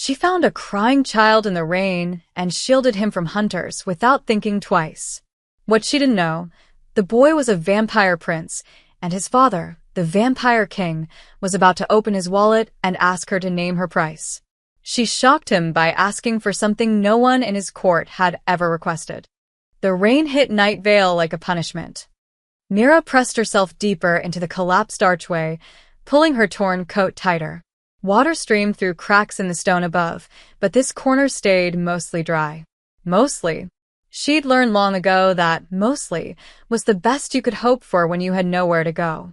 She found a crying child in the rain and shielded him from hunters without thinking twice. What she didn't know, the boy was a vampire prince, and his father, the vampire king, was about to open his wallet and ask her to name her price. She shocked him by asking for something no one in his court had ever requested. The rain hit Night Vale like a punishment. Mira pressed herself deeper into the collapsed archway, pulling her torn coat tighter. Water streamed through cracks in the stone above, but this corner stayed mostly dry. Mostly. She'd learned long ago that mostly was the best you could hope for when you had nowhere to go.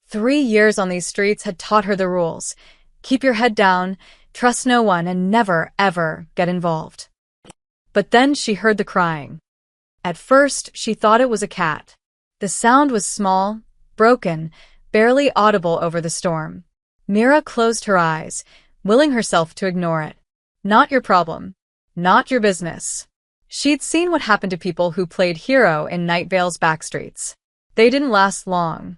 3 years on these streets had taught her the rules. Keep your head down, trust no one, and never, ever get involved. But then she heard the crying. At first, she thought it was a cat. The sound was small, broken, barely audible over the storm. Mira closed her eyes, willing herself to ignore it. Not your problem. Not your business. She'd seen what happened to people who played hero in Night Vale's backstreets. They didn't last long.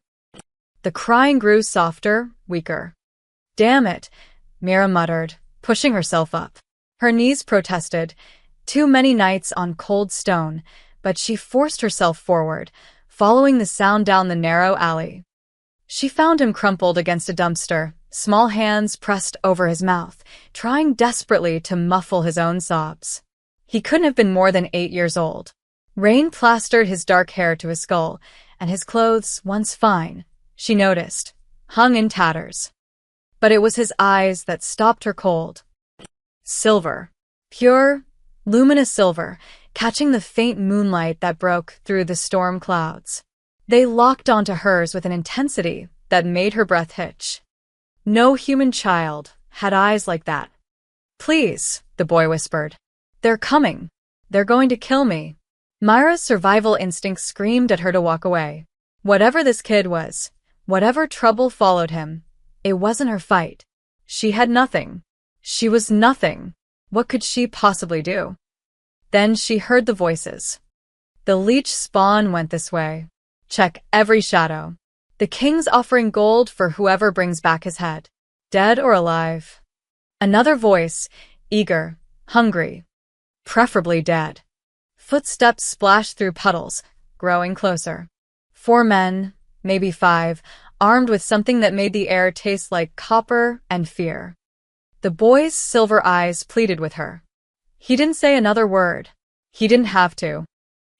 The crying grew softer, weaker. Damn it, Mira muttered, pushing herself up. Her knees protested. Too many nights on cold stone, but she forced herself forward, following the sound down the narrow alley. She found him crumpled against a dumpster, small hands pressed over his mouth, trying desperately to muffle his own sobs. He couldn't have been more than 8 years old. Rain plastered his dark hair to his skull, and his clothes, once fine, she noticed, hung in tatters. But it was his eyes that stopped her cold. Silver. Pure, luminous silver, catching the faint moonlight that broke through the storm clouds. They locked onto hers with an intensity that made her breath hitch. No human child had eyes like that. Please, the boy whispered. They're coming. They're going to kill me. Myra's survival instinct screamed at her to walk away. Whatever this kid was, whatever trouble followed him, it wasn't her fight. She had nothing. She was nothing. What could she possibly do? Then she heard the voices. The leech spawn went this way. Check every shadow. The king's offering gold for whoever brings back his head, dead or alive. Another voice, eager, hungry, preferably dead. Footsteps splashed through puddles, growing closer. 4 men, maybe 5, armed with something that made the air taste like copper and fear. The boy's silver eyes pleaded with her. He didn't say another word. He didn't have to.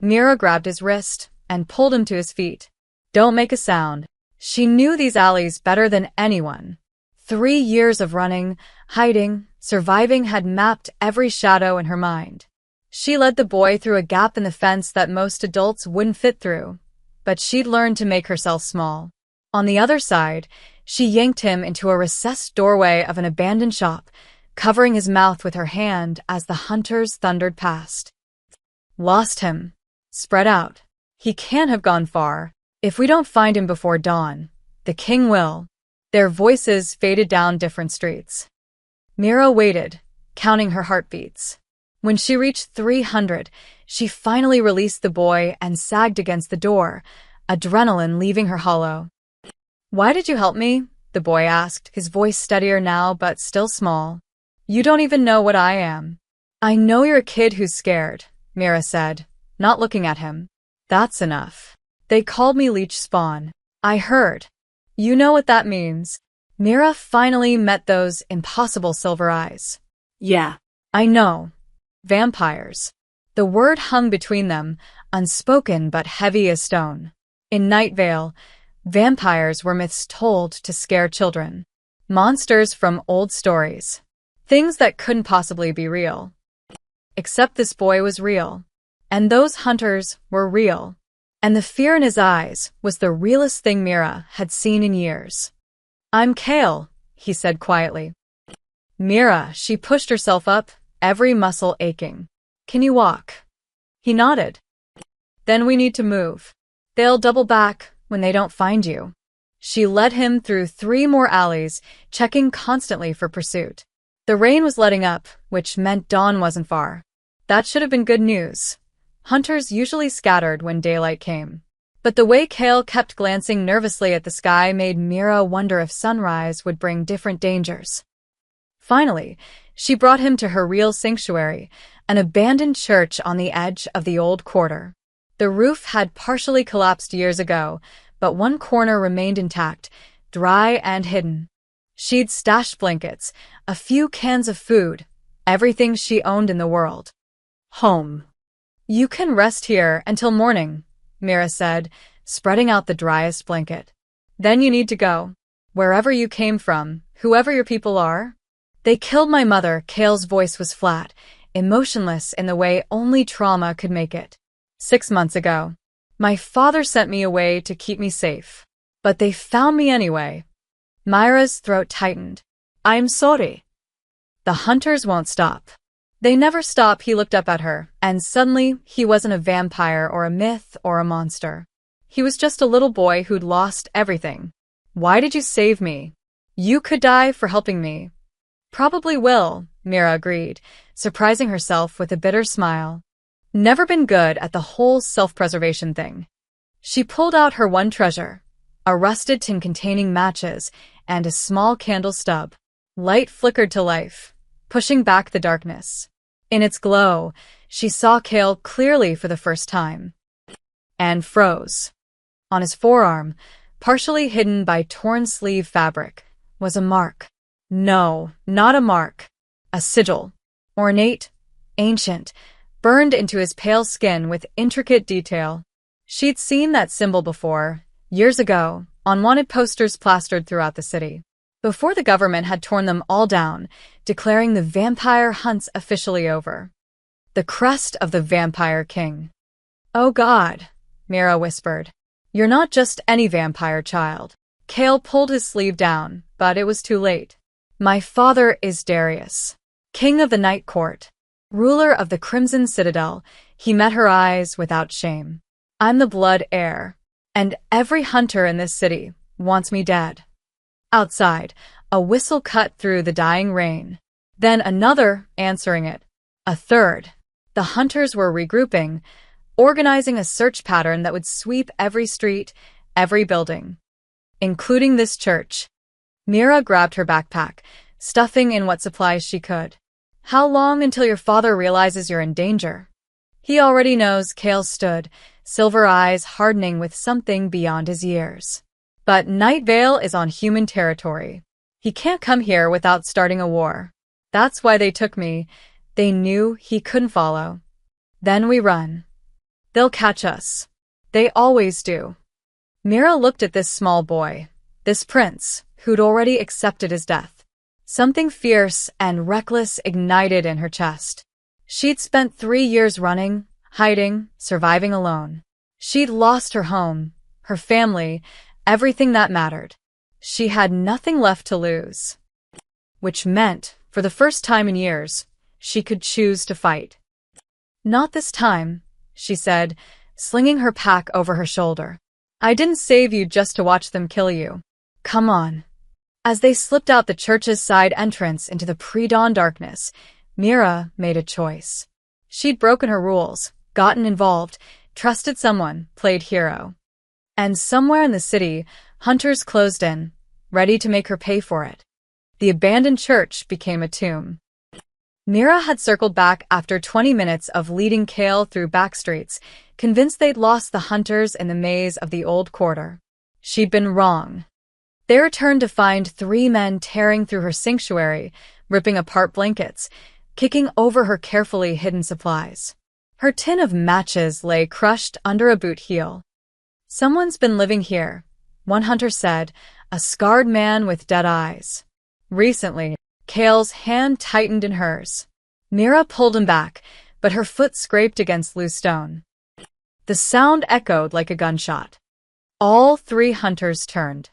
Mira grabbed his wrist and pulled him to his feet. Don't make a sound. She knew these alleys better than anyone. 3 years of running, hiding, surviving had mapped every shadow in her mind. She led the boy through a gap in the fence that most adults wouldn't fit through, but she'd learned to make herself small. On the other side, she yanked him into a recessed doorway of an abandoned shop, covering his mouth with her hand as the hunters thundered past. Lost him. Spread out. He can't have gone far. If we don't find him before dawn, the king will. Their voices faded down different streets. Mira waited, counting her heartbeats. When she reached 300, she finally released the boy and sagged against the door, adrenaline leaving her hollow. Why did you help me? The boy asked, his voice steadier now but still small. You don't even know what I am. I know you're a kid who's scared, Mira said, not looking at him. That's enough. They called me leech spawn. I heard. You know what that means. Mira finally met those impossible silver eyes. Yeah, I know. Vampires. The word hung between them, unspoken but heavy as stone. In Night Vale, vampires were myths told to scare children. Monsters from old stories. Things that couldn't possibly be real. Except this boy was real. And those hunters were real. And the fear in his eyes was the realest thing Mira had seen in years. I'm Kale, he said quietly. Mira, she pushed herself up, every muscle aching. Can you walk? He nodded. Then we need to move. They'll double back when they don't find you. She led him through 3 more alleys, checking constantly for pursuit. The rain was letting up, which meant dawn wasn't far. That should have been good news. Hunters usually scattered when daylight came. But the way Kale kept glancing nervously at the sky made Mira wonder if sunrise would bring different dangers. Finally, She brought him to her real sanctuary, an abandoned church on the edge of the old quarter. The roof had partially collapsed years ago, but one corner remained intact, dry and hidden. She'd stashed blankets, a few cans of food, everything she owned in the world. Home. You can rest here until morning, Mira said, spreading out the driest blanket. Then you need to go. Wherever you came from, whoever your people are. They killed my mother. Kale's voice was flat, emotionless in the way only trauma could make it. 6 months ago. My father sent me away to keep me safe. But they found me anyway. Myra's throat tightened. I'm sorry. The hunters won't stop. They never stop. He looked up at her, and suddenly he wasn't a vampire or a myth or a monster. He was just a little boy who'd lost everything. Why did you save me? You could die for helping me. Probably will, Mira agreed, surprising herself with a bitter smile. Never been good at the whole self-preservation thing. She pulled out her one treasure, a rusted tin containing matches and a small candle stub. Light flickered to life, pushing back the darkness. In its glow, she saw Kale clearly for the first time. And froze. On his forearm, partially hidden by torn sleeve fabric, was a mark. No, not a mark. A sigil. Ornate, ancient, burned into his pale skin with intricate detail. She'd seen that symbol before, years ago, on wanted posters plastered throughout the city. Before the government had torn them all down, declaring the vampire hunts officially over. The crest of the Vampire King. Oh God, Mira whispered. You're not just any vampire child. Kale pulled his sleeve down, but it was too late. My father is Darius, king of the Night Court, ruler of the Crimson Citadel. He met her eyes without shame. I'm the blood heir, and every hunter in this city wants me dead. Outside, a whistle cut through the dying rain. Then another answering it. A third. The hunters were regrouping, organizing a search pattern that would sweep every street, every building, including this church. Mira grabbed her backpack, stuffing in what supplies she could. How long until your father realizes you're in danger? He already knows. Kale stood, silver eyes hardening with something beyond his years. But Night Vale is on human territory. He can't come here without starting a war. That's why they took me. They knew he couldn't follow. Then we run. They'll catch us. They always do. Mira looked at this small boy, this prince, who'd already accepted his death. Something fierce and reckless ignited in her chest. She'd spent 3 years running, hiding, surviving alone. She'd lost her home, her family, everything that mattered. She had nothing left to lose. Which meant, for the first time in years, she could choose to fight. Not this time, she said, slinging her pack over her shoulder. I didn't save you just to watch them kill you. Come on. As they slipped out the church's side entrance into the pre-dawn darkness, Mira made a choice. She'd broken her rules, gotten involved, trusted someone, played hero. And somewhere in the city, hunters closed in, ready to make her pay for it. The abandoned church became a tomb. Mira had circled back after 20 minutes of leading Kale through back streets, convinced they'd lost the hunters in the maze of the old quarter. She'd been wrong. They returned to find 3 men tearing through her sanctuary, ripping apart blankets, kicking over her carefully hidden supplies. Her tin of matches lay crushed under a boot heel. Someone's been living here, one hunter said, a scarred man with dead eyes. Recently, Kale's hand tightened in hers. Mira pulled him back, but her foot scraped against loose stone. The sound echoed like a gunshot. All 3 hunters turned.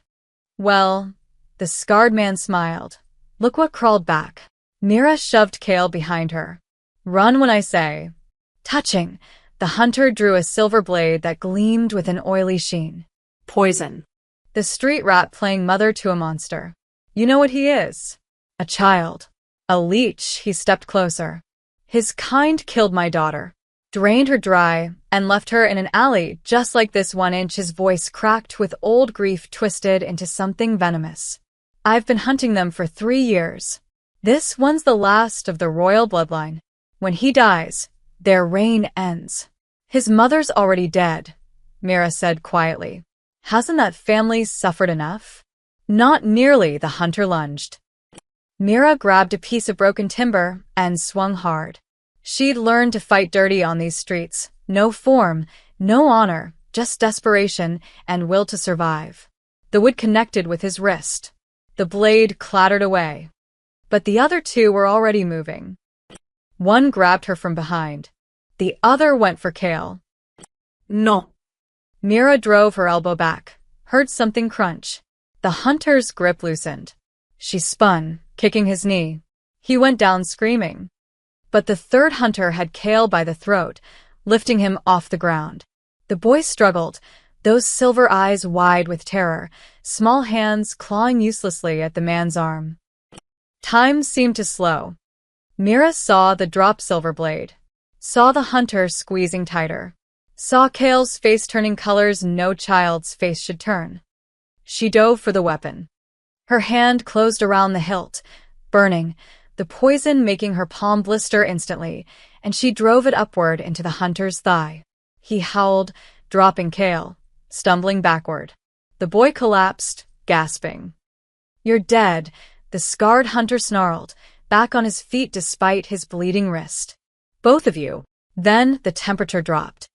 Well, the scarred man smiled. Look what crawled back. Mira shoved Kale behind her. Run when I say. Touching, the hunter drew a silver blade that gleamed with an oily sheen. Poison. The street rat playing mother to a monster. You know what he is? A child. A leech. He stepped closer. His kind killed my daughter. Drained her dry, and left her in an alley just like this 1 inch. His voice cracked with old grief twisted into something venomous. I've been hunting them for 3 years. This one's the last of the royal bloodline. When he dies, their reign ends. His mother's already dead, Mira said quietly. Hasn't that family suffered enough? Not nearly, the hunter lunged. Mira grabbed a piece of broken timber and swung hard. She'd learned to fight dirty on these streets. No form, no honor, just desperation and will to survive. The wood connected with his wrist. The blade clattered away. But the other two were already moving. One grabbed her from behind. The other went for Kale. No. Mira drove her elbow back, heard something crunch. The hunter's grip loosened. She spun, kicking his knee. He went down screaming. But the third hunter had Kale by the throat, lifting him off the ground. The boy struggled, those silver eyes wide with terror, small hands clawing uselessly at the man's arm. Time seemed to slow. Mira saw the dropped silver blade, saw the hunter squeezing tighter, saw Kale's face turning colors no child's face should turn. She dove for the weapon. Her hand closed around the hilt, burning, the poison making her palm blister instantly, and she drove it upward into the hunter's thigh. He howled, dropping Kale, stumbling backward. The boy collapsed, gasping. You're dead, the scarred hunter snarled, back on his feet despite his bleeding wrist. Both of you. Then the temperature dropped.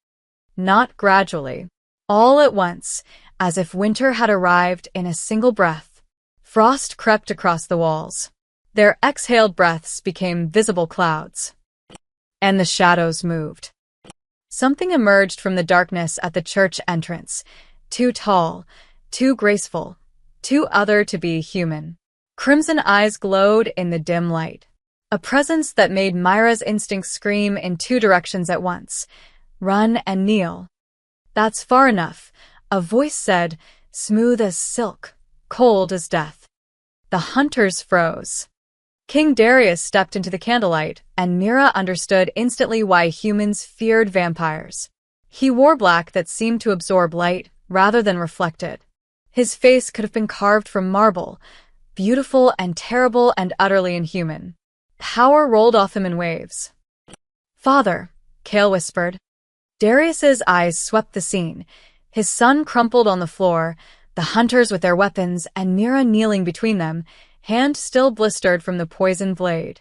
Not gradually. All at once, as if winter had arrived in a single breath. Frost crept across the walls. Their exhaled breaths became visible clouds. And the shadows moved. Something emerged from the darkness at the church entrance, too tall, too graceful, too other to be human. Crimson eyes glowed in the dim light. A presence that made Myra's instincts scream in two directions at once. Run and kneel. That's far enough, a voice said, smooth as silk, cold as death. The hunters froze. King Darius stepped into the candlelight, and Mira understood instantly why humans feared vampires. He wore black that seemed to absorb light rather than reflect it. His face could have been carved from marble, beautiful and terrible and utterly inhuman. Power rolled off him in waves. Father, Kale whispered. Darius's eyes swept the scene. His son crumpled on the floor, the hunters with their weapons, and Mira kneeling between them, hand still blistered from the poisoned blade.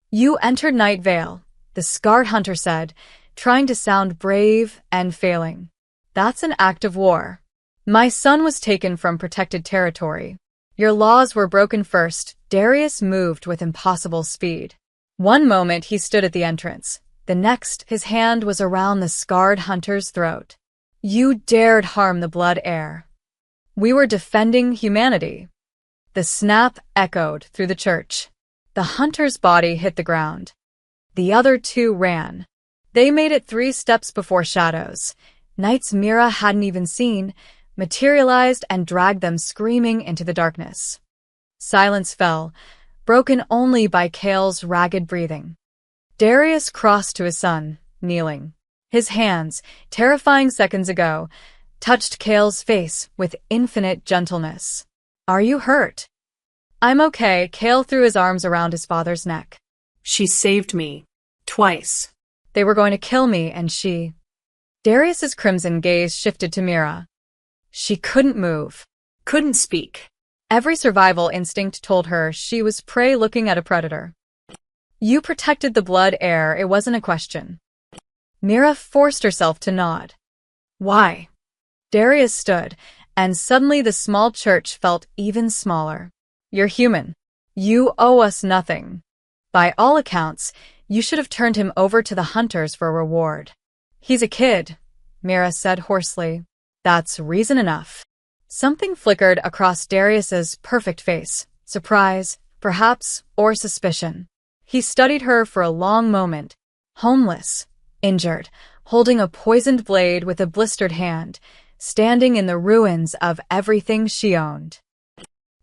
You entered Night Vale, the scarred hunter said, trying to sound brave and failing. That's an act of war. My son was taken from protected territory. Your laws were broken first. Darius moved with impossible speed. One moment he stood at the entrance. The next, his hand was around the scarred hunter's throat. You dared harm the blood heir. We were defending humanity. The snap echoed through the church. The hunter's body hit the ground. The other two ran. They made it 3 steps before shadows. Knights Mira hadn't even seen, materialized and dragged them screaming into the darkness. Silence fell, broken only by Kale's ragged breathing. Darius crossed to his son, kneeling. His hands, terrifying seconds ago, touched Kale's face with infinite gentleness. Are you hurt? I'm okay. Kale threw his arms around his father's neck. She saved me. Twice. They were going to kill me, and she... Darius's crimson gaze shifted to Mira. She couldn't move. Couldn't speak. Every survival instinct told her she was prey looking at a predator. You protected the blood heir, it wasn't a question. Mira forced herself to nod. Why? Darius stood, and suddenly the small church felt even smaller. You're human. You owe us nothing. By all accounts, you should have turned him over to the hunters for a reward. He's a kid, Mira said hoarsely. That's reason enough. Something flickered across Darius's perfect face. Surprise, perhaps, or suspicion. He studied her for a long moment. Homeless, injured, holding a poisoned blade with a blistered hand, standing in the ruins of everything she owned.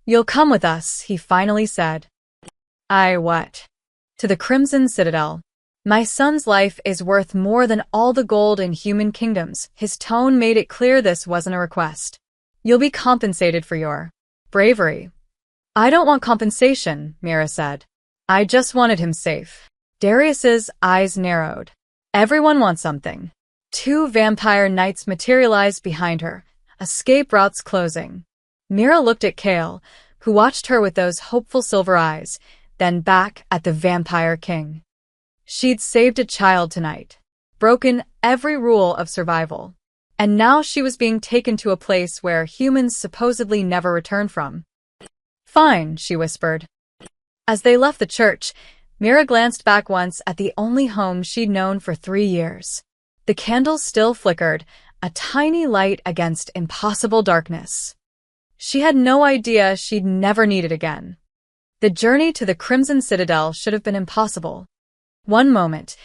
You'll come with us, he finally said. What? To the Crimson Citadel. My son's life is worth more than all the gold in human kingdoms. His tone made it clear this wasn't a request. You'll be compensated for your bravery. I don't want compensation, Mira said. I just wanted him safe. Darius's eyes narrowed. Everyone wants something. Two vampire knights materialized behind her, escape routes closing. Mira looked at Kale, who watched her with those hopeful silver eyes, then back at the vampire king. She'd saved a child tonight, broken every rule of survival, and now she was being taken to a place where humans supposedly never return from. Fine, she whispered. As they left the church, Mira glanced back once at the only home she'd known for 3 years. The candles still flickered, a tiny light against impossible darkness. She had no idea she'd never need it again. The journey to the Crimson Citadel should have been impossible. One moment,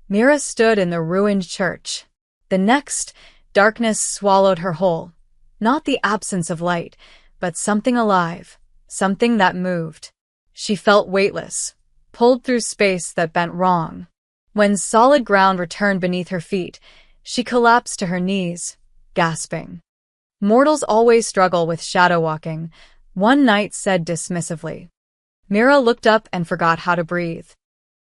Mira stood in the ruined church. The next, darkness swallowed her whole. Not the absence of light, but something alive, something that moved. She felt weightless, pulled through space that bent wrong. When solid ground returned beneath her feet, she collapsed to her knees, gasping. Mortals always struggle with shadow walking, one knight said dismissively. Mira looked up and forgot how to breathe.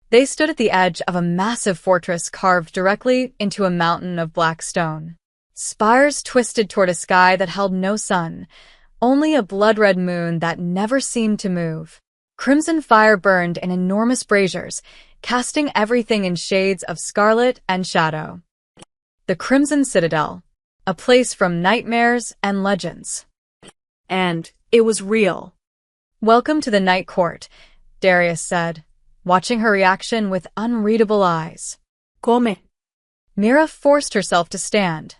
They stood at the edge of a massive fortress carved directly into a mountain of black stone. Spires twisted toward a sky that held no sun, only a blood-red moon that never seemed to move. Crimson fire burned in enormous braziers, casting everything in shades of scarlet and shadow. The Crimson Citadel, a place from nightmares and legends. And it was real. Welcome to the Night Court, Darius said, watching her reaction with unreadable eyes. Come. Mira forced herself to stand,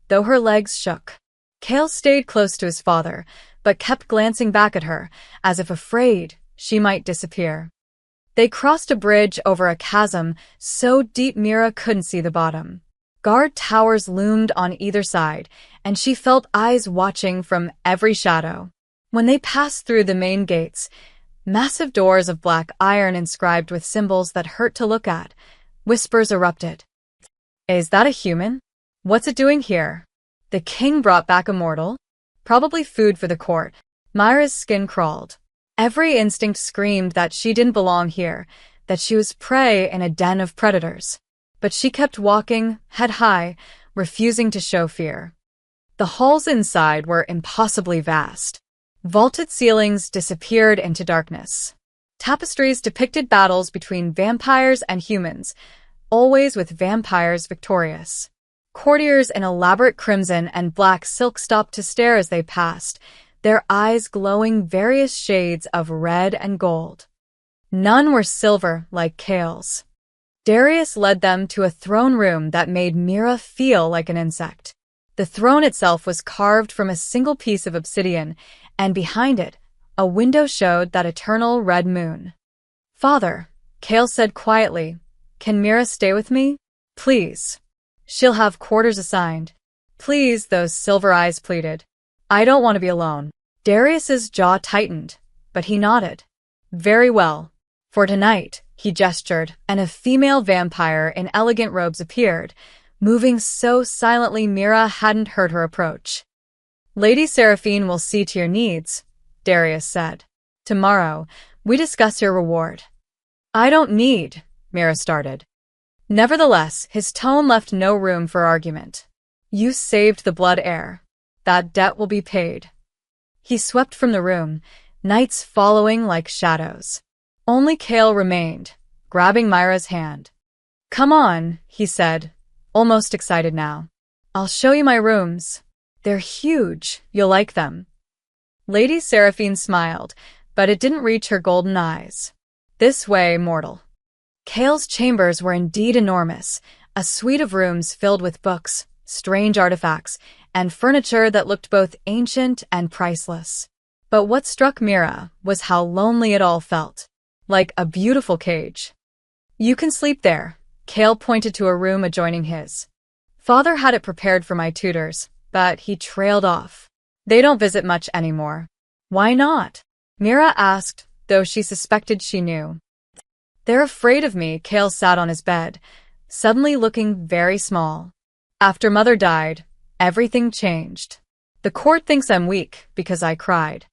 though her legs shook. Kale stayed close to his father, but kept glancing back at her, as if afraid she might disappear. They crossed a bridge over a chasm so deep Mira couldn't see the bottom. Guard towers loomed on either side, and she felt eyes watching from every shadow. When they passed through the main gates, massive doors of black iron inscribed with symbols that hurt to look at, whispers erupted. Is that a human? What's it doing here? The king brought back immortal? Probably food for the court. Myra's skin crawled. Every instinct screamed that she didn't belong here, that she was prey in a den of predators. But she kept walking, head high, refusing to show fear. The halls inside were impossibly vast. Vaulted ceilings disappeared into darkness. Tapestries depicted battles between vampires and humans, always with vampires victorious. Courtiers in elaborate crimson and black silk stopped to stare as they passed, their eyes glowing various shades of red and gold. None were silver like Kale's. Darius led them to a throne room that made Mira feel like an insect. The throne itself was carved from a single piece of obsidian, and behind it, a window showed that eternal red moon. Father, Kale said quietly, can Mira stay with me? Please. She'll have quarters assigned. Please, those silver eyes pleaded. I don't want to be alone. Darius's jaw tightened, but he nodded. Very well. For tonight, he gestured, and a female vampire in elegant robes appeared, moving so silently Mira hadn't heard her approach. Lady Seraphine will see to your needs, Darius said. Tomorrow, we discuss your reward. I don't need, Mira started. Nevertheless, his tone left no room for argument. You saved the blood heir. That debt will be paid. He swept from the room, knights following like shadows. Only Kale remained, grabbing Myra's hand. Come on, he said, almost excited now. I'll show you my rooms. They're huge, you'll like them. Lady Seraphine smiled, but it didn't reach her golden eyes. This way, mortal. Kale's chambers were indeed enormous, a suite of rooms filled with books, strange artifacts, and furniture that looked both ancient and priceless. But what struck Mira was how lonely it all felt. Like a beautiful cage. You can sleep there, Kale pointed to a room adjoining his. Father had it prepared for my tutors, but he trailed off. They don't visit much anymore. Why not? Mira asked, though she suspected she knew. They're afraid of me. Kale sat on his bed, suddenly looking very small. After Mother died, everything changed. The court thinks I'm weak because I cried.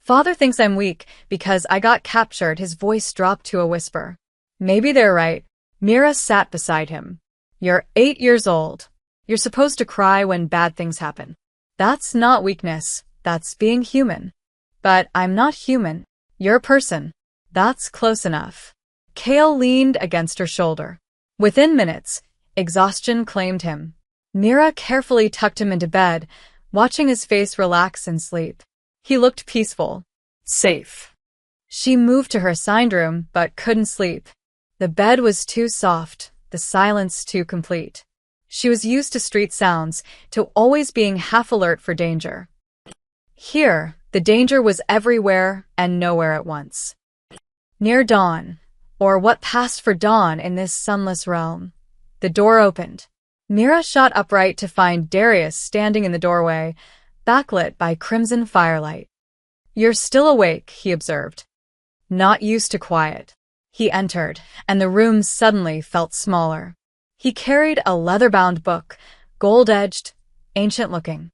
Father thinks I'm weak because I got captured. His voice dropped to a whisper. Maybe they're right. Mira sat beside him. You're 8 years old. You're supposed to cry when bad things happen. That's not weakness. That's being human. But I'm not human. You're a person. That's close enough. Kale leaned against her shoulder. Within minutes, exhaustion claimed him. Mira carefully tucked him into bed, watching his face relax in sleep. He looked peaceful. Safe. She moved to her assigned room, but couldn't sleep. The bed was too soft, the silence too complete. She was used to street sounds, to always being half alert for danger. Here, the danger was everywhere and nowhere at once. Near dawn, or what passed for dawn in this sunless realm, the door opened. Mira shot upright to find Darius standing in the doorway, backlit by crimson firelight. You're still awake, he observed. Not used to quiet. He entered, and the room suddenly felt smaller. He carried a leather-bound book, gold-edged, ancient-looking.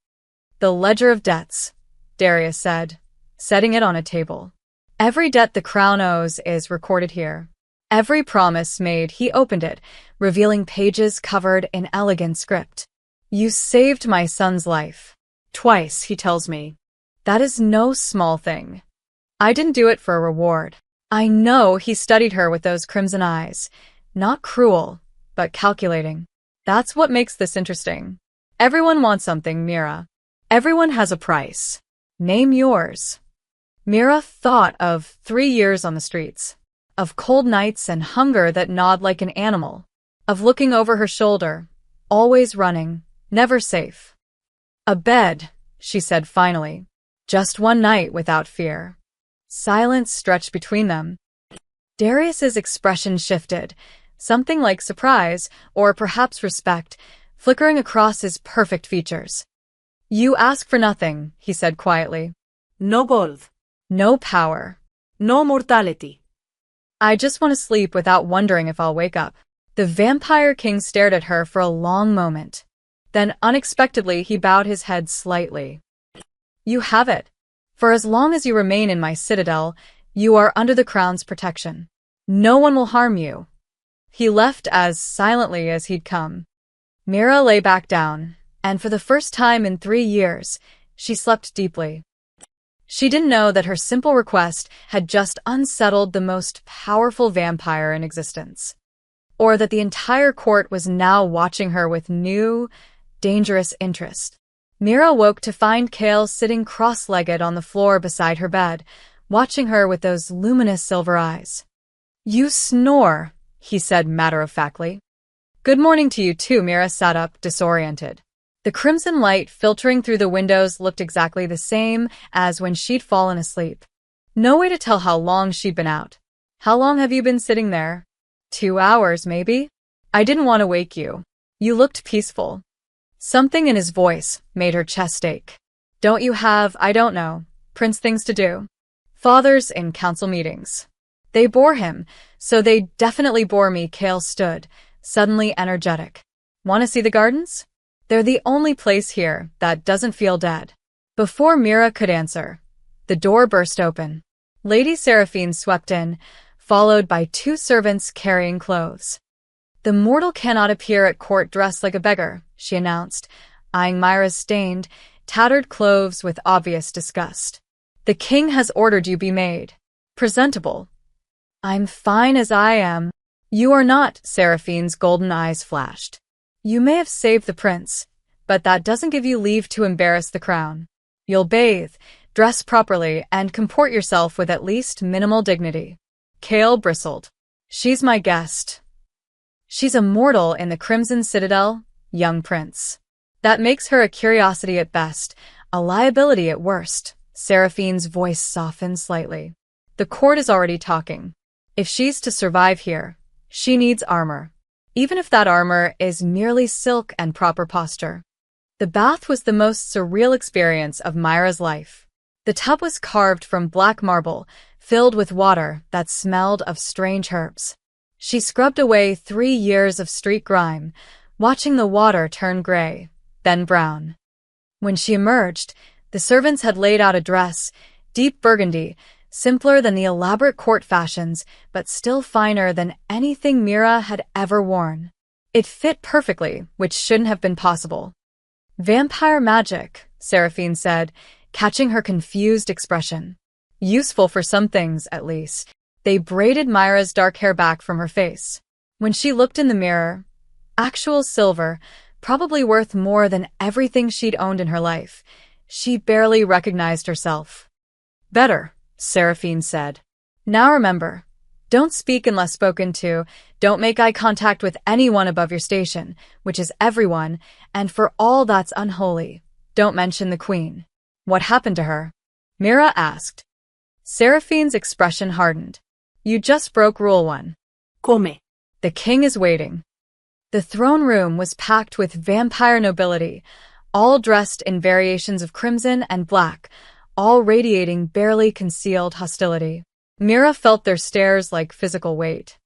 The Ledger of Debts, Darius said, setting it on a table. Every debt the crown owes is recorded here. Every promise made, he opened it, revealing pages covered in elegant script. You saved my son's life. Twice, he tells me. That is no small thing. I didn't do it for a reward. I know he studied her with those crimson eyes. Not cruel, but calculating. That's what makes this interesting. Everyone wants something, Mira. Everyone has a price. Name yours. Mira thought of 3 years on the streets, of cold nights and hunger that gnawed like an animal, of looking over her shoulder, always running, never safe. A bed, she said finally. Just one night without fear. Silence stretched between them. Darius's expression shifted, something like surprise, or perhaps respect, flickering across his perfect features. You ask for nothing, he said quietly. No gold. No power. No mortality. I just want to sleep without wondering if I'll wake up. The Vampire King stared at her for a long moment. Then unexpectedly he bowed his head slightly. You have it. For as long as you remain in my citadel, you are under the crown's protection. No one will harm you. He left as silently as he'd come. Mira lay back down, and for the first time in 3 years, she slept deeply. She didn't know that her simple request had just unsettled the most powerful vampire in existence, or that the entire court was now watching her with new, dangerous interest. Mira woke to find Kale sitting cross-legged on the floor beside her bed, watching her with those luminous silver eyes. You snore, he said matter-of-factly. Good morning to you too. Mira sat up, disoriented. The crimson light filtering through the windows looked exactly the same as when she'd fallen asleep. No way to tell how long she'd been out. How long have you been sitting there? 2 hours, maybe? I didn't want to wake you. You looked peaceful. Something in his voice made her chest ache. Don't you have, I don't know, prince things to do? Fathers in council meetings. They bore him, so they definitely bore me. Kale stood, suddenly energetic. Want to see the gardens? They're the only place here that doesn't feel dead. Before Mira could answer, the door burst open. Lady Seraphine swept in, followed by 2 servants carrying clothes. The mortal cannot appear at court dressed like a beggar, she announced, eyeing Myra's stained, tattered clothes with obvious disgust. The king has ordered you be made presentable. I'm fine as I am. You are not, Seraphine's golden eyes flashed. You may have saved the prince, but that doesn't give you leave to embarrass the crown. You'll bathe, dress properly, and comport yourself with at least minimal dignity. Kale bristled. She's my guest. She's a mortal in the Crimson Citadel, young prince. That makes her a curiosity at best, a liability at worst. Seraphine's voice softened slightly. The court is already talking. If she's to survive here, she needs armor. Even if that armor is merely silk and proper posture. The bath was the most surreal experience of Myra's life. The tub was carved from black marble, filled with water that smelled of strange herbs. She scrubbed away 3 years of street grime, watching the water turn gray, then brown. When she emerged, the servants had laid out a dress, Deep burgundy, simpler than the elaborate court fashions, but still finer than anything Mira had ever worn. It fit perfectly, which shouldn't have been possible. Vampire magic, Seraphine said, catching her confused expression. Useful for some things, at least. They braided Myra's dark hair back from her face. When she looked in the mirror, actual silver, probably worth more than everything she'd owned in her life, she barely recognized herself. Better, Seraphine said. Now remember, don't speak unless spoken to, don't make eye contact with anyone above your station, which is everyone, and for all that's unholy, don't mention the queen. What happened to her? Mira asked. Seraphine's expression hardened. You just broke Rule 1. Come. The king is waiting. The throne room was packed with vampire nobility, all dressed in variations of crimson and black, all radiating barely concealed hostility. Mira felt their stares like physical weight.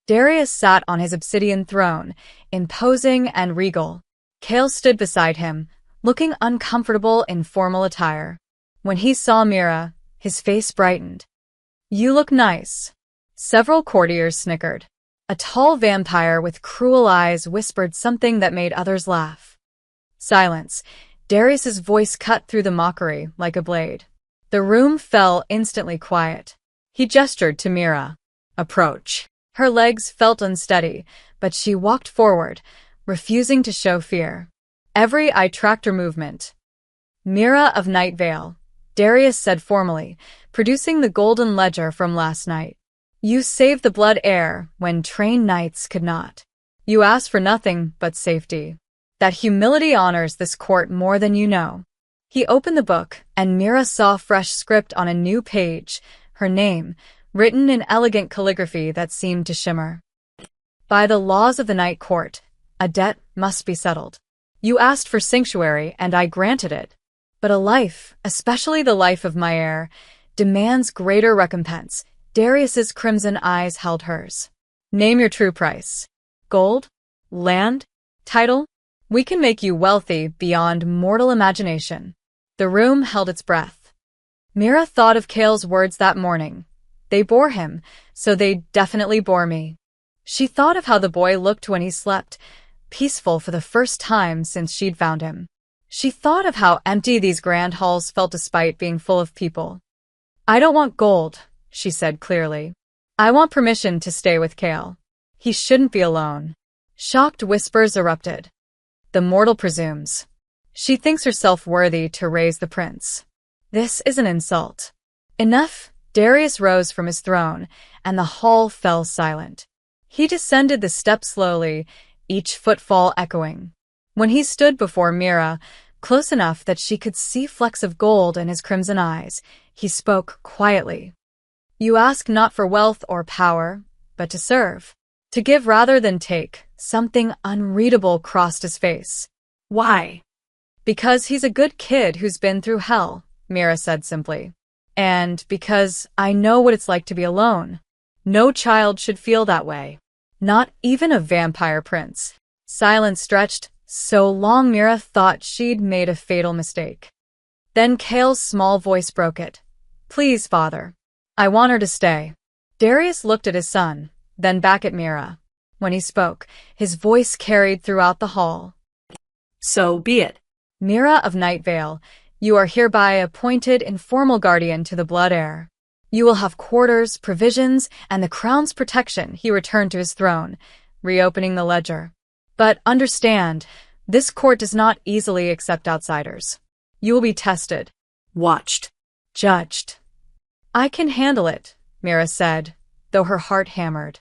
Darius sat on his obsidian throne, imposing and regal. Kale stood beside him, looking uncomfortable in formal attire. When he saw Mira, his face brightened. You look nice. Several courtiers snickered. A tall vampire with cruel eyes whispered something that made others laugh. Silence. Darius's voice cut through the mockery like a blade. The room fell instantly quiet. He gestured to Mira. Approach. Her legs felt unsteady, but she walked forward, refusing to show fear. Every eye tracked her movement. Mira of Night Vale, Darius said formally, producing the golden ledger from last night. You saved the blood heir when trained knights could not. You asked for nothing but safety. That humility honors this court more than you know. He opened the book, and Mira saw fresh script on a new page, her name, written in elegant calligraphy that seemed to shimmer. By the laws of the Night Court, a debt must be settled. You asked for sanctuary, and I granted it. But a life, especially the life of my heir, demands greater recompense. Darius's crimson eyes held hers. Name your true price. Gold? Land? Title? We can make you wealthy beyond mortal imagination. The room held its breath. Mira thought of Kale's words that morning. They bore him, so they definitely bore me. She thought of how the boy looked when he slept, peaceful for the first time since she'd found him. She thought of how empty these grand halls felt despite being full of people. I don't want gold, she said clearly. I want permission to stay with Kale. He shouldn't be alone. Shocked whispers erupted. The mortal presumes. She thinks herself worthy to raise the prince. This is an insult. Enough. Darius rose from his throne, and the hall fell silent. He descended the steps slowly, each footfall echoing. When he stood before Mira, close enough that she could see flecks of gold in his crimson eyes, he spoke quietly. You ask not for wealth or power, but to serve. To give rather than take. Something unreadable crossed his face. Why? Because he's a good kid who's been through hell, Mira said simply. And because I know what it's like to be alone. No child should feel that way. Not even a vampire prince. Silence stretched so long Mira thought she'd made a fatal mistake. Then Kale's small voice broke it. Please, father. I want her to stay. Darius looked at his son, then back at Mira. When he spoke, his voice carried throughout the hall. So be it. Mira of Night Vale, you are hereby appointed informal guardian to the blood heir. You will have quarters, provisions, and the crown's protection. He returned to his throne, reopening the ledger. But understand, this court does not easily accept outsiders. You will be tested. Watched. Judged. I can handle it, Mira said, though her heart hammered.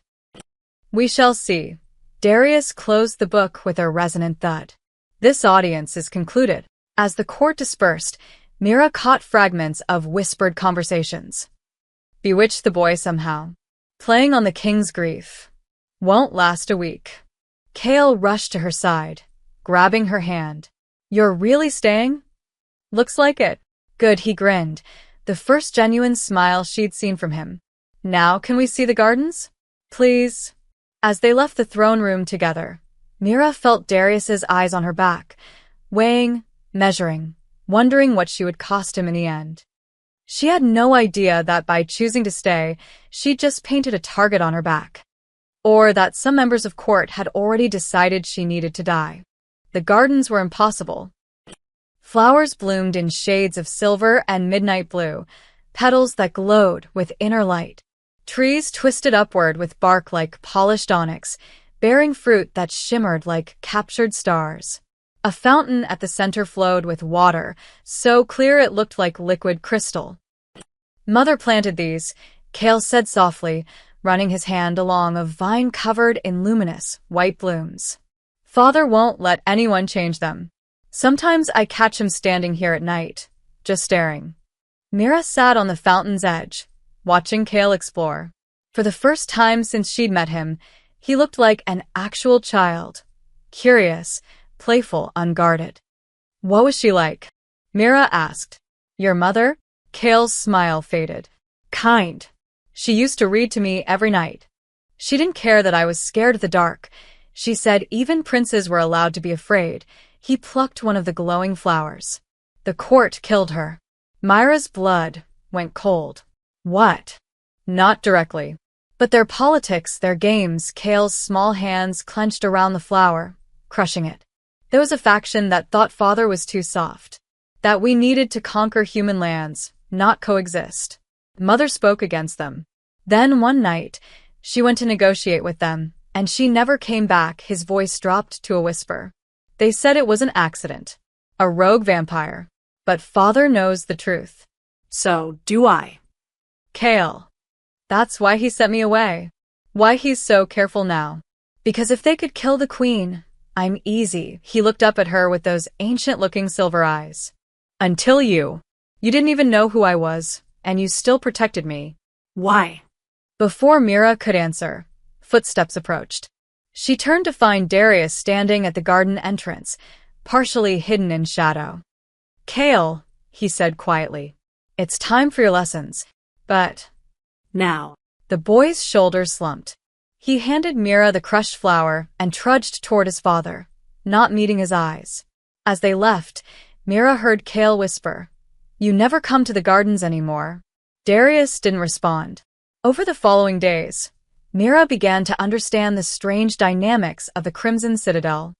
We shall see. Darius closed the book with a resonant thud. This audience is concluded. As the court dispersed, Mira caught fragments of whispered conversations. Bewitched the boy somehow. Playing on the king's grief. Won't last a week. Kale rushed to her side, grabbing her hand. You're really staying? Looks like it. Good, he grinned, the first genuine smile she'd seen from him. Now can we see the gardens? Please. As they left the throne room together, Mira felt Darius's eyes on her back, weighing, measuring, wondering what she would cost him in the end. She had no idea that by choosing to stay, she'd just painted a target on her back. Or that some members of court had already decided she needed to die. The gardens were impossible. Flowers bloomed in shades of silver and midnight blue, petals that glowed with inner light. Trees twisted upward with bark like polished onyx, bearing fruit that shimmered like captured stars. A fountain at the center flowed with water, so clear it looked like liquid crystal. Mother planted these, Kale said softly, running his hand along a vine covered in luminous, white blooms. Father won't let anyone change them. Sometimes I catch him standing here at night, just staring. Mira sat on the fountain's edge, watching Kale explore. For the first time since she'd met him, he looked like an actual child. Curious, playful, unguarded. What was she like? Mira asked. Your mother? Kale's smile faded. Kind. She used to read to me every night. She didn't care that I was scared of the dark. She said even princes were allowed to be afraid. He plucked one of the glowing flowers. The court killed her. Myra's blood went cold. What? Not directly. But their politics, their games, Kale's small hands clenched around the flower, crushing it. There was a faction that thought Father was too soft. That we needed to conquer human lands, not coexist. Mother spoke against them. Then one night, she went to negotiate with them, and she never came back. His voice dropped to a whisper. They said it was an accident. A rogue vampire. But Father knows the truth. So do I. Kale. That's why he sent me away. Why he's so careful now. Because if they could kill the queen, I'm easy. He looked up at her with those ancient-looking silver eyes. Until you. You didn't even know who I was, and you still protected me. Why? Before Mira could answer, footsteps approached. She turned to find Darius standing at the garden entrance, partially hidden in shadow. Kale, he said quietly, it's time for your lessons. But now. The boy's shoulders slumped. He handed Mira the crushed flower and trudged toward his father, not meeting his eyes. As they left, Mira heard Kale whisper, You never come to the gardens anymore. Darius didn't respond. Over the following days, Mira began to understand the strange dynamics of the Crimson Citadel.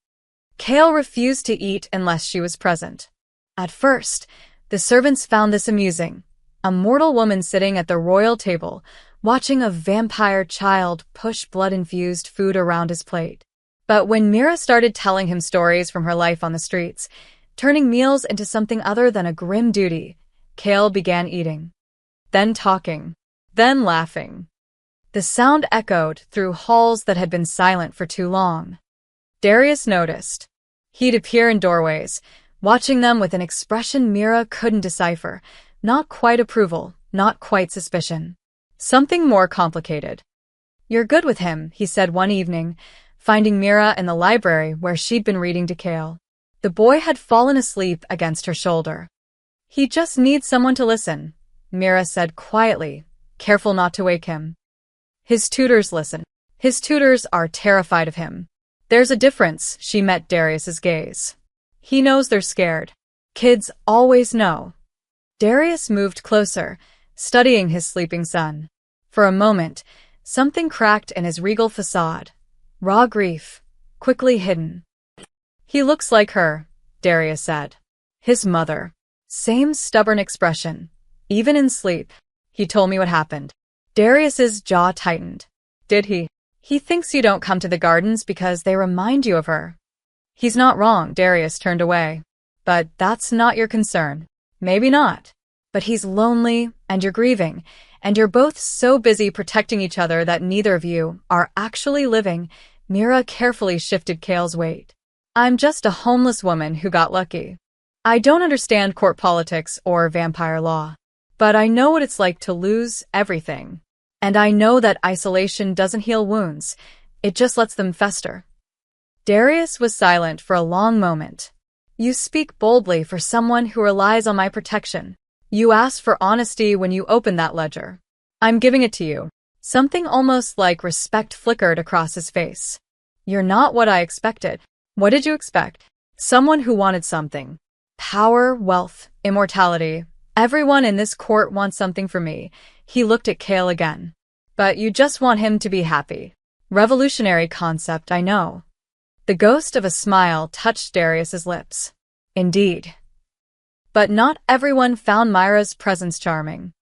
Kale refused to eat unless she was present. At first, the servants found this amusing. A mortal woman sitting at the royal table, watching a vampire child push blood-infused food around his plate. But when Mira started telling him stories from her life on the streets, turning meals into something other than a grim duty, Kale began eating. Then talking. Then laughing. The sound echoed through halls that had been silent for too long. Darius noticed. He'd appear in doorways, watching them with an expression Mira couldn't decipher. Not quite approval, not quite suspicion. Something more complicated. You're good with him, he said one evening, finding Mira in the library where she'd been reading to Kale. The boy had fallen asleep against her shoulder. He just needs someone to listen, Mira said quietly, careful not to wake him. His tutors listen. His tutors are terrified of him. There's a difference, she met Darius's gaze. He knows they're scared. Kids always know. Darius moved closer, studying his sleeping son. For a moment, something cracked in his regal facade. Raw grief, quickly hidden. He looks like her, Darius said. His mother. Same stubborn expression. Even in sleep. He told me what happened. Darius's jaw tightened. Did he? He thinks you don't come to the gardens because they remind you of her. He's not wrong, Darius turned away. But that's not your concern. Maybe not. But he's lonely, and you're grieving, and you're both so busy protecting each other that neither of you are actually living. Mira carefully shifted Kale's weight. I'm just a homeless woman who got lucky. I don't understand court politics or vampire law. But I know what it's like to lose everything. And I know that isolation doesn't heal wounds. It just lets them fester. Darius was silent for a long moment. You speak boldly for someone who relies on my protection. You asked for honesty when you opened that ledger. I'm giving it to you. Something almost like respect flickered across his face. You're not what I expected. What did you expect? Someone who wanted something. Power, wealth, immortality. Everyone in this court wants something from me. He looked at Kale again. But you just want him to be happy. Revolutionary concept, I know. The ghost of a smile touched Darius's lips. Indeed. But not everyone found Myra's presence charming.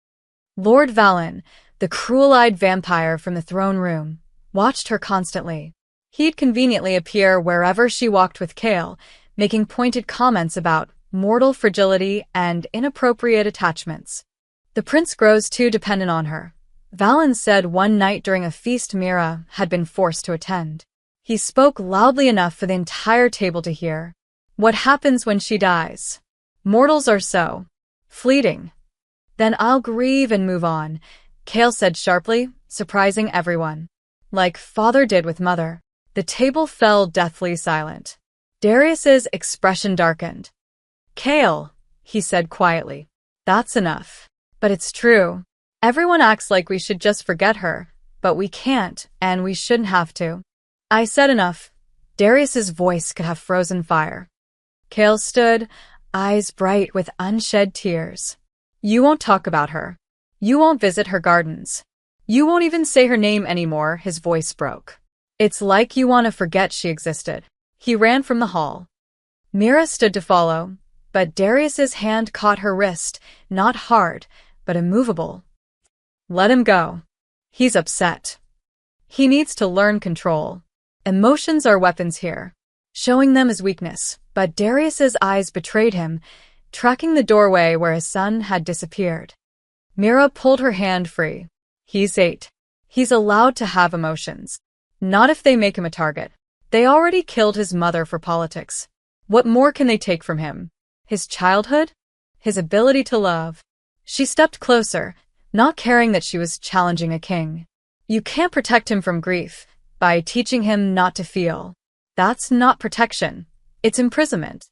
Lord Valen, the cruel-eyed vampire from the throne room, watched her constantly. He'd conveniently appear wherever she walked with Kale, making pointed comments about mortal fragility and inappropriate attachments. The prince grows too dependent on her. Valen said one night during a feast Mira had been forced to attend. He spoke loudly enough for the entire table to hear. What happens when she dies? Mortals are so fleeting. Then I'll grieve and move on, Kale said sharply, surprising everyone. Like father did with mother. The table fell deathly silent. Darius's expression darkened. Kale, he said quietly. That's enough. But it's true. Everyone acts like we should just forget her, but we can't, and we shouldn't have to. I said enough. Darius's voice could have frozen fire. Kale stood, eyes bright with unshed tears. You won't talk about her. You won't visit her gardens. You won't even say her name anymore, his voice broke. It's like you want to forget she existed. He ran from the hall. Mira stood to follow, but Darius's hand caught her wrist, not hard, but immovable. Let him go. He's upset. He needs to learn control. Emotions are weapons here. Showing them is weakness, but Darius's eyes betrayed him, tracking the doorway where his son had disappeared. Mira pulled her hand free. He's 8. He's allowed to have emotions. Not if they make him a target. They already killed his mother for politics. What more can they take from him? His childhood? His ability to love? She stepped closer, not caring that she was challenging a king. You can't protect him from grief by teaching him not to feel. That's not protection. It's imprisonment.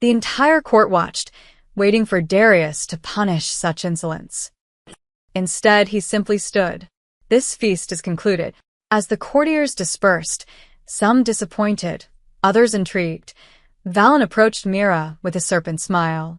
The entire court watched, waiting for Darius to punish such insolence. Instead, he simply stood. This feast is concluded. As the courtiers dispersed, some disappointed, others intrigued, Valen approached Mira with a serpent smile.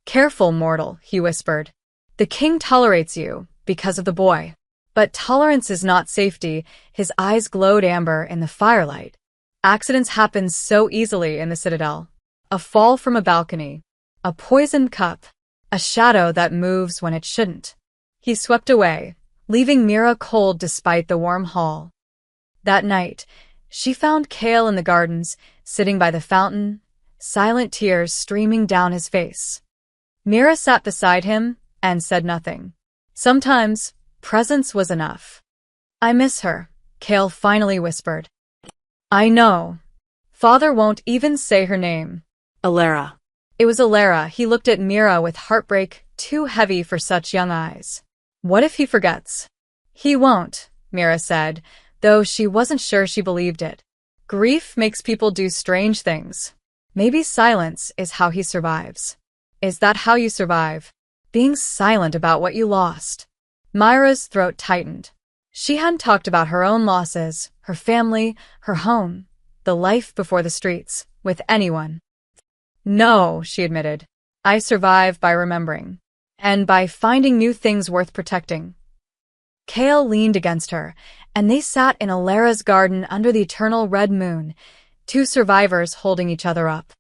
Careful, mortal, he whispered. The king tolerates you because of the boy. But tolerance is not safety. His eyes glowed amber in the firelight. Accidents happen so easily in the citadel. A fall from a balcony, a poisoned cup, a shadow that moves when it shouldn't. He swept away, leaving Mira cold despite the warm hall. That night, she found Kale in the gardens, sitting by the fountain, silent tears streaming down his face. Mira sat beside him and said nothing. Sometimes, presence was enough. I miss her, Kale finally whispered. I know. Father won't even say her name. Alara. It was Alara. He looked at Mira with heartbreak too heavy for such young eyes. What if he forgets? He won't, Mira said, though she wasn't sure she believed it. Grief makes people do strange things. Maybe silence is how he survives. Is that how you survive? Being silent about what you lost. Myra's throat tightened. She hadn't talked about her own losses, her family, her home, the life before the streets, with anyone. No, she admitted. I survive by remembering. And by finding new things worth protecting. Kale leaned against her, and they sat in Alara's garden under the eternal red moon, two survivors holding each other up.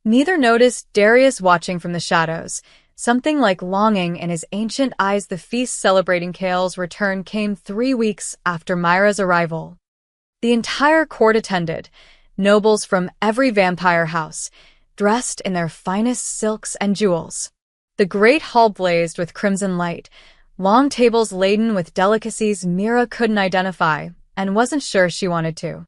Neither noticed Darius watching from the shadows, something like longing in his ancient eyes. The feast celebrating Kale's return came 3 weeks after Myra's arrival. The entire court attended, nobles from every vampire house, dressed in their finest silks and jewels. The great hall blazed with crimson light, long tables laden with delicacies Mira couldn't identify and wasn't sure she wanted to.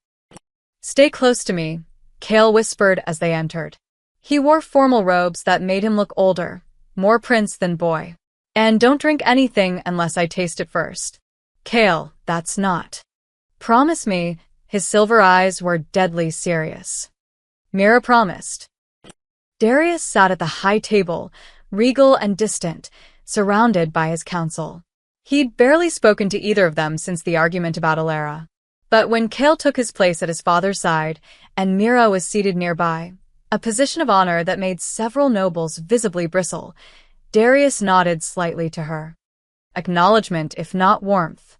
Stay close to me, Kale whispered as they entered. He wore formal robes that made him look older, more prince than boy. And don't drink anything unless I taste it first. Kale, that's not. Promise me. His silver eyes were deadly serious. Mira promised. Darius sat at the high table, regal and distant, surrounded by his council. He'd barely spoken to either of them since the argument about Alara. But when Kale took his place at his father's side, and Mira was seated nearby, a position of honor that made several nobles visibly bristle, Darius nodded slightly to her. Acknowledgement, if not warmth.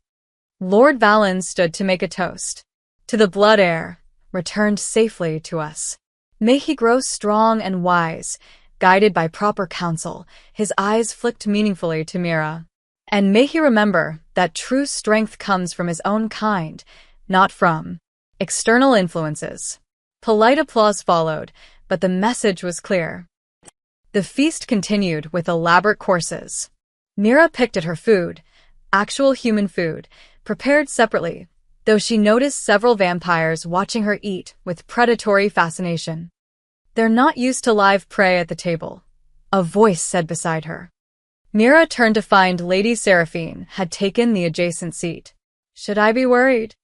Lord Valen stood to make a toast. To the blood heir, returned safely to us. May he grow strong and wise, guided by proper counsel. His eyes flicked meaningfully to Mira. And may he remember that true strength comes from his own kind, not from external influences. Polite applause followed, but the message was clear. The feast continued with elaborate courses. Mira picked at her food, actual human food, prepared separately, though she noticed several vampires watching her eat with predatory fascination. They're not used to live prey at the table, a voice said beside her. Mira turned to find Lady Seraphine had taken the adjacent seat. Should I be worried?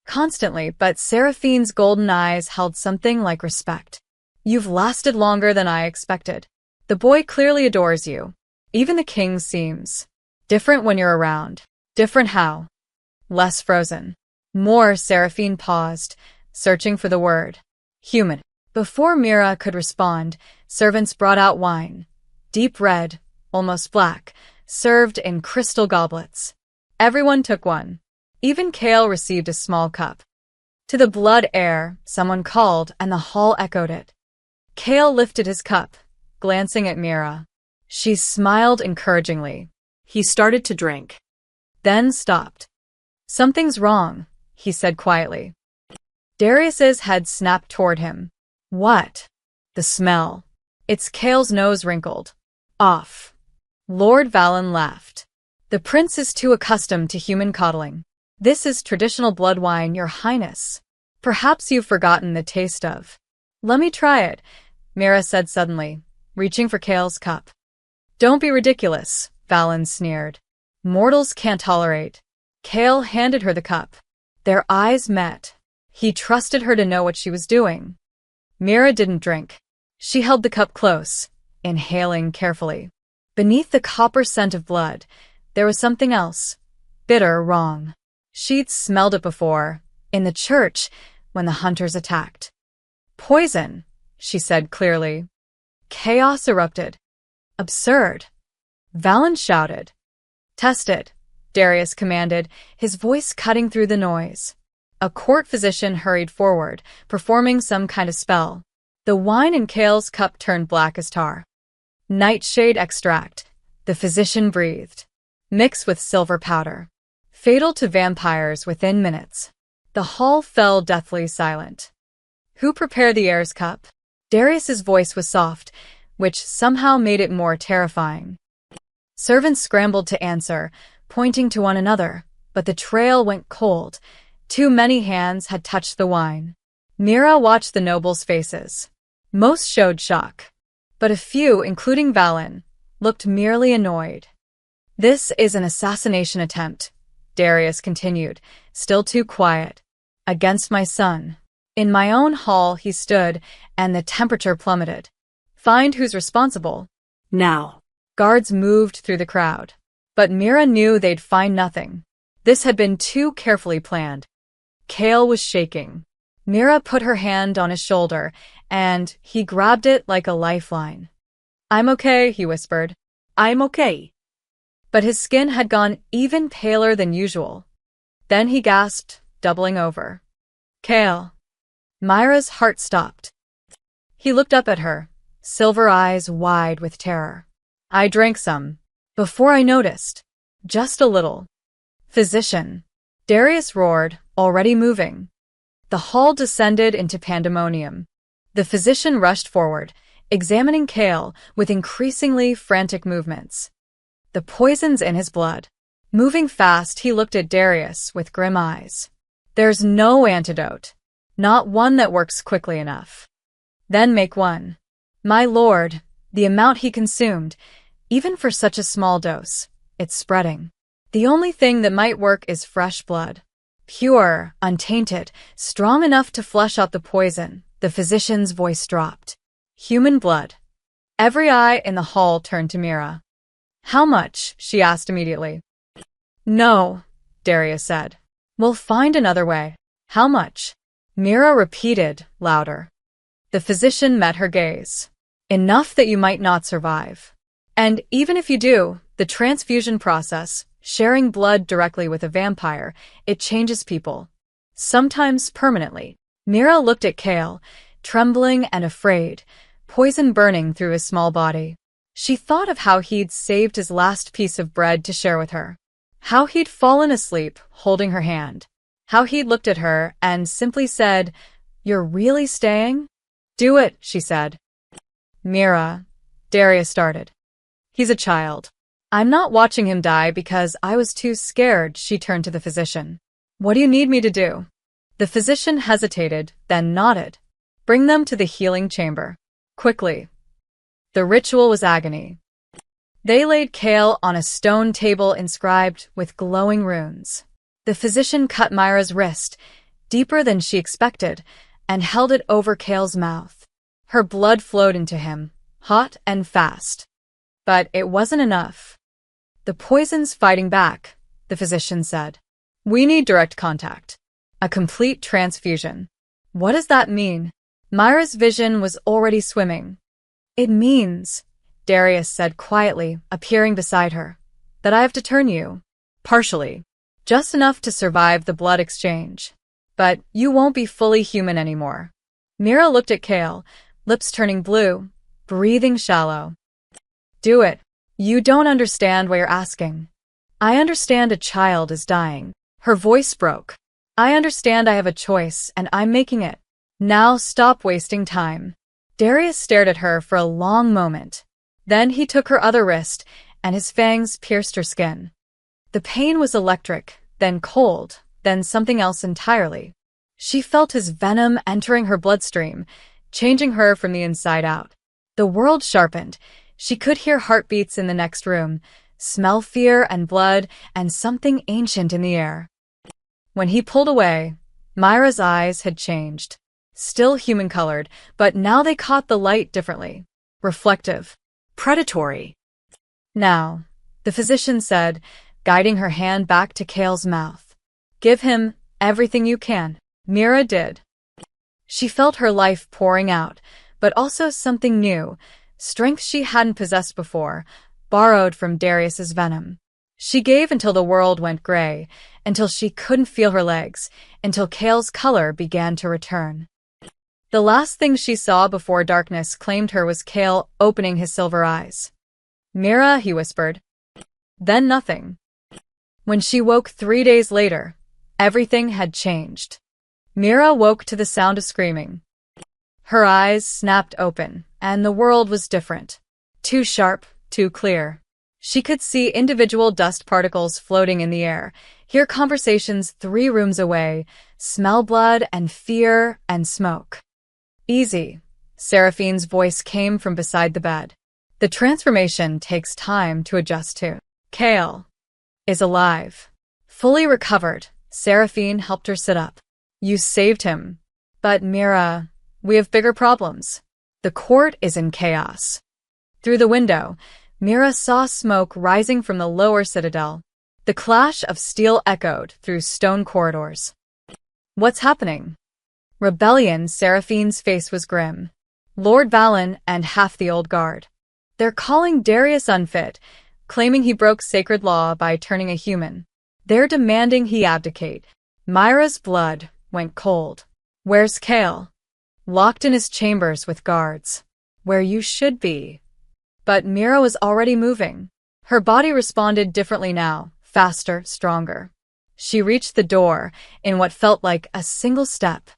Constantly, but Seraphine's golden eyes held something like respect. You've lasted longer than I expected. The boy clearly adores you. Even the king seems different when you're around. Different how? Less frozen. More. Seraphine paused, searching for the word. Human. Before Mira could respond, servants brought out wine. Deep red, almost black, served in crystal goblets. Everyone took one. Even Kale received a small cup. To the blood heir, someone called, and the hall echoed it. Kale lifted his cup, glancing at Mira. She smiled encouragingly. He started to drink. Then stopped. Something's wrong, he said quietly. Darius's head snapped toward him. What? The smell. It's Kale's nose wrinkled. Off. Lord Valen laughed. The prince is too accustomed to human coddling. This is traditional blood wine, your highness. Perhaps you've forgotten the taste of. Let me try it, Mira said suddenly, reaching for Kale's cup. Don't be ridiculous, Valen sneered. Mortals can't tolerate. Kale handed her the cup. Their eyes met. He trusted her to know what she was doing. Mira didn't drink. She held the cup close, inhaling carefully. Beneath the copper scent of blood, there was something else. Bitter, wrong. She'd smelled it before, in the church, when the hunters attacked. Poison, she said clearly. Chaos erupted. Absurd. Valen shouted. Test it, Darius commanded, his voice cutting through the noise. A court physician hurried forward, performing some kind of spell. The wine in Kale's cup turned black as tar. Nightshade extract, the physician breathed. Mix with silver powder. Fatal to vampires within minutes. The hall fell deathly silent. Who prepared the heir's cup? Darius's voice was soft, which somehow made it more terrifying. Servants scrambled to answer, pointing to one another, but the trail went cold. Too many hands had touched the wine. Mira watched the nobles' faces. Most showed shock, but a few, including Valen, looked merely annoyed. This is an assassination attempt, Darius continued, still too quiet. Against my son. In my own hall he stood, and the temperature plummeted. Find who's responsible. Now. Guards moved through the crowd. But Mira knew they'd find nothing. This had been too carefully planned. Kale was shaking. Mira put her hand on his shoulder, and he grabbed it like a lifeline. I'm okay, he whispered. I'm okay. But his skin had gone even paler than usual. Then he gasped, doubling over. Kale. Myra's heart stopped. He looked up at her, silver eyes wide with terror. I drank some. Before I noticed. Just a little. Physician. Darius roared, already moving. The hall descended into pandemonium. The physician rushed forward, examining Kale with increasingly frantic movements. The poison's in his blood. Moving fast, he looked at Darius with grim eyes. There's no antidote. Not one that works quickly enough. Then make one. My lord, the amount he consumed, even for such a small dose, it's spreading. The only thing that might work is fresh blood. Pure, untainted, strong enough to flush out the poison. The physician's voice dropped. Human blood. Every eye in the hall turned to Mira. How much? She asked immediately. No, Darius said. We'll find another way. How much? Mira repeated, louder. The physician met her gaze. Enough that you might not survive. And even if you do, the transfusion process, sharing blood directly with a vampire, it changes people. Sometimes permanently. Mira looked at Kale, trembling and afraid, poison burning through his small body. She thought of how he'd saved his last piece of bread to share with her. How he'd fallen asleep, holding her hand. How he'd looked at her and simply said, "You're really staying?" "Do it," she said. "Mira," Darius started. "He's a child. I'm not watching him die because I was too scared." She turned to the physician. "What do you need me to do?" The physician hesitated, then nodded. "Bring them to the healing chamber. Quickly." The ritual was agony. They laid Kale on a stone table inscribed with glowing runes. The physician cut Myra's wrist, deeper than she expected, and held it over Kale's mouth. Her blood flowed into him, hot and fast. But it wasn't enough. "The poison's fighting back," the physician said. "We need direct contact. A complete transfusion." "What does that mean?" Myra's vision was already swimming. "It means," Darius said quietly, appearing beside her, "that I have to turn you. Partially. Just enough to survive the blood exchange. But you won't be fully human anymore." Mira looked at Kale, lips turning blue, breathing shallow. "Do it. You don't understand what you're asking." "I understand a child is dying." Her voice broke. "I understand I have a choice, and I'm making it. Now stop wasting time." Darius stared at her for a long moment. Then he took her other wrist, and his fangs pierced her skin. The pain was electric, then cold, then something else entirely. She felt his venom entering her bloodstream, changing her from the inside out. The world sharpened. She could hear heartbeats in the next room, smell fear and blood, and something ancient in the air. When he pulled away, Myra's eyes had changed. Still human-colored, but now they caught the light differently. Reflective. Predatory. "Now," the physician said, guiding her hand back to Kale's mouth. "Give him everything you can." Mira did. She felt her life pouring out, but also something new, strength she hadn't possessed before, borrowed from Darius's venom. She gave until the world went gray, until she couldn't feel her legs, until Kale's color began to return. The last thing she saw before darkness claimed her was Kale opening his silver eyes. "Mira," he whispered. Then nothing. When she woke 3 days later, everything had changed. Mira woke to the sound of screaming. Her eyes snapped open, and the world was different. Too sharp, too clear. She could see individual dust particles floating in the air, hear conversations 3 rooms away, smell blood and fear and smoke. "Easy," Seraphine's voice came from beside the bed. "The transformation takes time to adjust to." Kale is alive. Fully recovered, Seraphine helped her sit up. "You saved him. But Mira, we have bigger problems. The court is in chaos." Through the window, Mira saw smoke rising from the lower citadel. The clash of steel echoed through stone corridors. "What's happening?" "Rebellion." Seraphine's face was grim. "Lord Valen and half the old guard. They're calling Darius unfit, claiming he broke sacred law by turning a human. They're demanding he abdicate." Myra's blood went cold. "Where's Kale?" "Locked in his chambers with guards." "Where you should be." But Mira was already moving. Her body responded differently now, faster, stronger. She reached the door in what felt like a single step.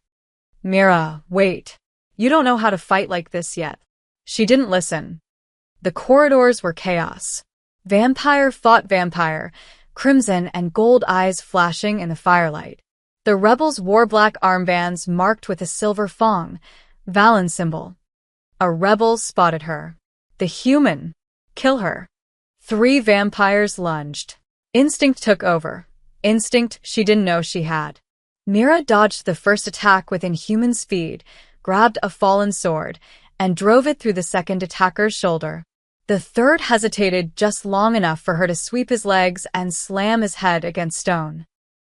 "Mira, wait. You don't know how to fight like this yet." She didn't listen. The corridors were chaos. Vampire fought vampire, crimson and gold eyes flashing in the firelight. The rebels wore black armbands marked with a silver fong, Valen's symbol. A rebel spotted her. The human. Kill her. 3 vampires lunged. Instinct took over. Instinct she didn't know she had. Mira dodged the first attack with inhuman speed, grabbed a fallen sword, and drove it through the second attacker's shoulder. The third hesitated just long enough for her to sweep his legs and slam his head against stone.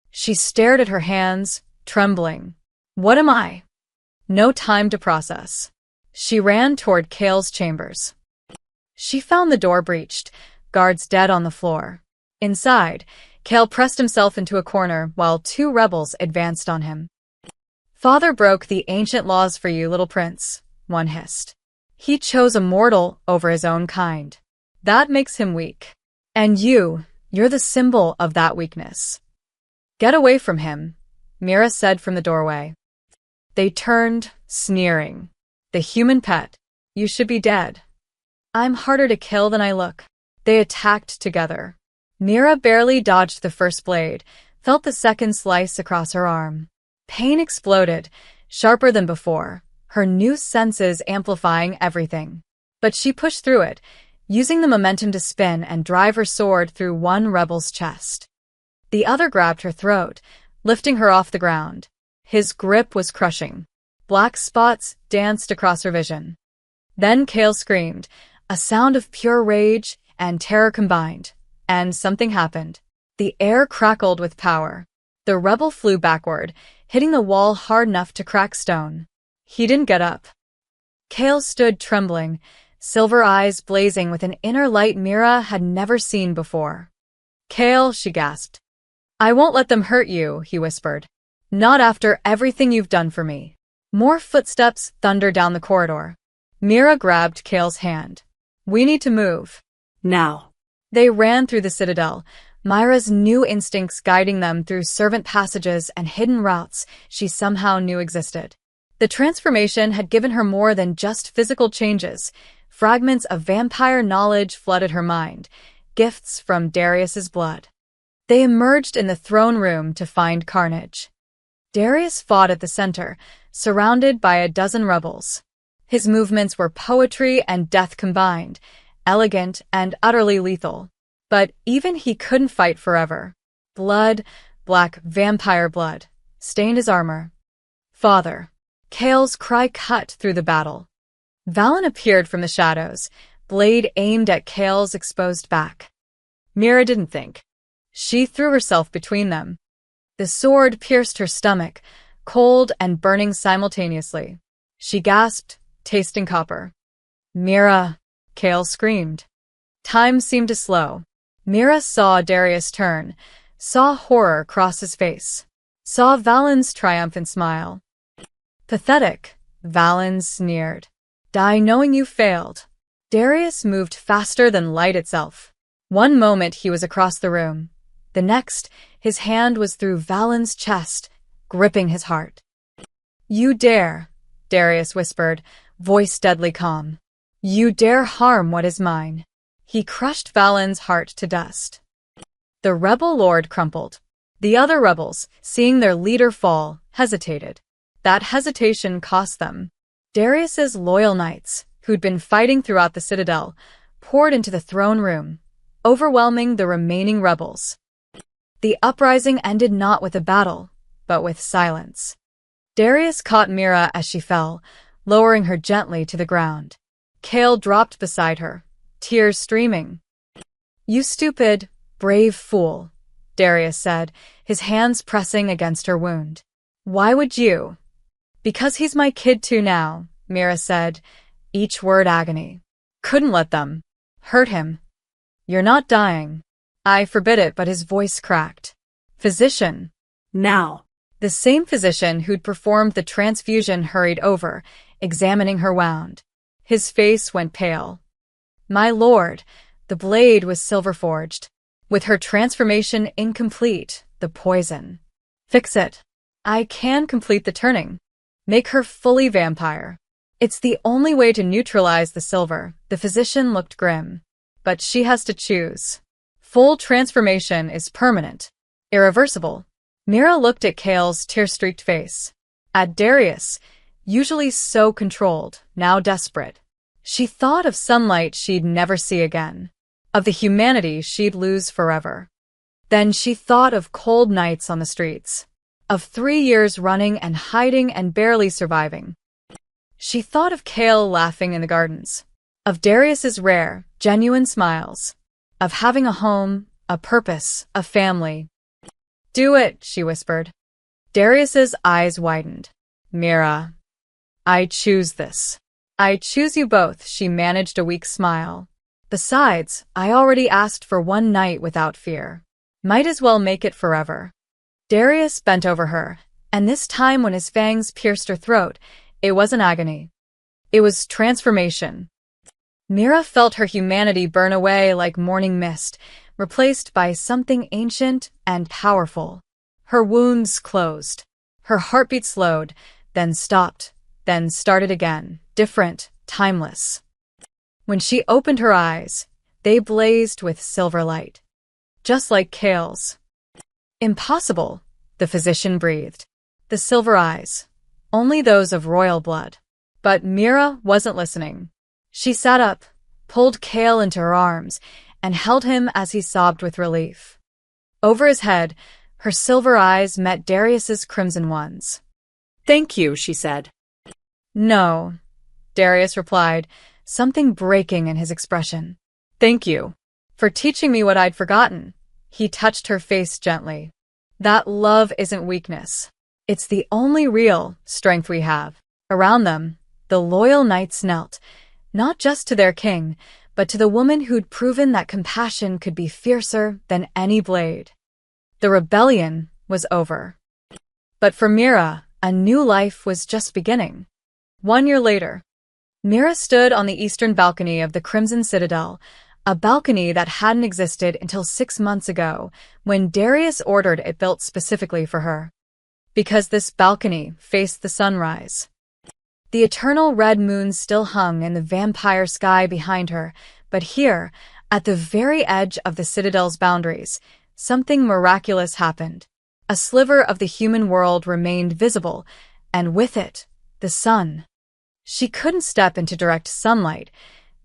She stared at her hands, trembling. "What am I?" No time to process. She ran toward Kale's chambers. She found the door breached, guards dead on the floor. Inside, Kale pressed himself into a corner while two rebels advanced on him. Father broke the ancient laws for you, little prince, one hissed. He chose a mortal over his own kind. That makes him weak. And you're the symbol of that weakness. Get away from him, Mira said from the doorway. They turned, sneering. The human pet, you should be dead. I'm harder to kill than I look. They attacked together. Mira barely dodged the first blade, felt the second slice across her arm. Pain exploded, sharper than before, her new senses amplifying everything. But she pushed through it, using the momentum to spin and drive her sword through one rebel's chest. The other grabbed her throat, lifting her off the ground. His grip was crushing. Black spots danced across her vision. Then Kale screamed, a sound of pure rage and terror combined, and something happened. The air crackled with power. The rebel flew backward, hitting the wall hard enough to crack stone. He didn't get up. Kale stood trembling, silver eyes blazing with an inner light Mira had never seen before. Kale, she gasped. I won't let them hurt you, he whispered. Not after everything you've done for me. More footsteps thundered down the corridor. Mira grabbed Kale's hand. We need to move. Now. They ran through the citadel, Myra's new instincts guiding them through servant passages and hidden routes she somehow knew existed. The transformation had given her more than just physical changes. Fragments of vampire knowledge flooded her mind, gifts from Darius's blood. They emerged in the throne room to find carnage. Darius fought at the center, surrounded by a dozen rebels. His movements were poetry and death combined, elegant and utterly lethal. But even he couldn't fight forever. Blood, black vampire blood, stained his armor. Father. Kale's cry cut through the battle. Valen appeared from the shadows, blade aimed at Kale's exposed back. Mira didn't think. She threw herself between them. The sword pierced her stomach, cold and burning simultaneously. She gasped, tasting copper. Mira, Kale screamed. Time seemed to slow. Mira saw Darius turn, saw horror cross his face, saw Valen's triumphant smile. Pathetic, Valen sneered. Die knowing you failed. Darius moved faster than light itself. One moment he was across the room. The next, his hand was through Valen's chest, gripping his heart. You dare, Darius whispered, voice deadly calm. You dare harm what is mine. He crushed Valen's heart to dust. The rebel lord crumpled. The other rebels, seeing their leader fall, hesitated. That hesitation cost them. Darius's loyal knights, who'd been fighting throughout the citadel, poured into the throne room, overwhelming the remaining rebels. The uprising ended not with a battle, but with silence. Darius caught Mira as she fell, lowering her gently to the ground. Kale dropped beside her, tears streaming. You stupid, brave fool, Darius said, his hands pressing against her wound. Why would you? Because he's my kid too now, Mira said, each word agony. Couldn't let them hurt him. You're not dying. I forbid it, but his voice cracked. Physician. Now. The same physician who'd performed the transfusion hurried over, examining her wound. His face went pale. My lord, the blade was silver-forged. With her transformation incomplete, the poison. Fix it. I can complete the turning. Make her fully vampire. It's the only way to neutralize the silver. The physician looked grim. But she has to choose. Full transformation is permanent. Irreversible. Mira looked at Kale's tear-streaked face. At Darius, usually so controlled, now desperate. She thought of sunlight she'd never see again. Of the humanity she'd lose forever. Then she thought of cold nights on the streets. Of 3 years running and hiding and barely surviving. She thought of Kale laughing in the gardens. Of Darius's rare, genuine smiles. Of having a home, a purpose, a family. Do it, she whispered. Darius's eyes widened. Mira. I choose this. I choose you both, she managed a weak smile. Besides, I already asked for one night without fear. Might as well make it forever. Darius bent over her, and this time when his fangs pierced her throat, it wasn't agony. It was transformation. Mira felt her humanity burn away like morning mist, replaced by something ancient and powerful. Her wounds closed. Her heartbeat slowed, then stopped, then started again, different, timeless. When she opened her eyes, they blazed with silver light. Just like Kale's. Impossible, the physician breathed. The silver eyes. Only those of royal blood. But Mira wasn't listening. She sat up, pulled Kale into her arms, and held him as he sobbed with relief. Over his head, her silver eyes met Darius's crimson ones. Thank you, she said. No, Darius replied, something breaking in his expression. Thank you for teaching me what I'd forgotten. He touched her face gently. That love isn't weakness. It's the only real strength we have. Around them, the loyal knights knelt, not just to their king, but to the woman who'd proven that compassion could be fiercer than any blade. The rebellion was over. But for Mira, a new life was just beginning. 1 year later, Mira stood on the eastern balcony of the Crimson Citadel, a balcony that hadn't existed until 6 months ago, when Darius ordered it built specifically for her. Because this balcony faced the sunrise. The eternal red moon still hung in the vampire sky behind her, but here, at the very edge of the Citadel's boundaries, something miraculous happened. A sliver of the human world remained visible, and with it, the sun. She couldn't step into direct sunlight.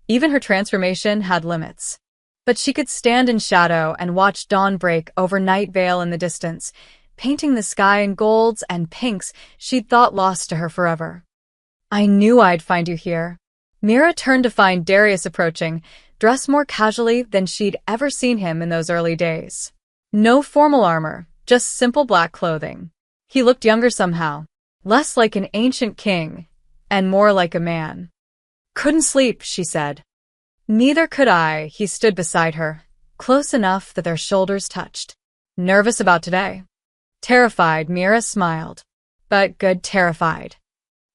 Even her transformation had limits. But she could stand in shadow and watch dawn break over Night Vale in the distance, painting the sky in golds and pinks she'd thought lost to her forever. I knew I'd find you here. Mira turned to find Darius approaching, dressed more casually than she'd ever seen him in those early days. No formal armor, just simple black clothing. He looked younger somehow, less like an ancient king, and more like a man. Couldn't sleep, she said. Neither could I. He stood beside her, close enough that their shoulders touched. Nervous about today? Terrified, Mira smiled. But good terrified.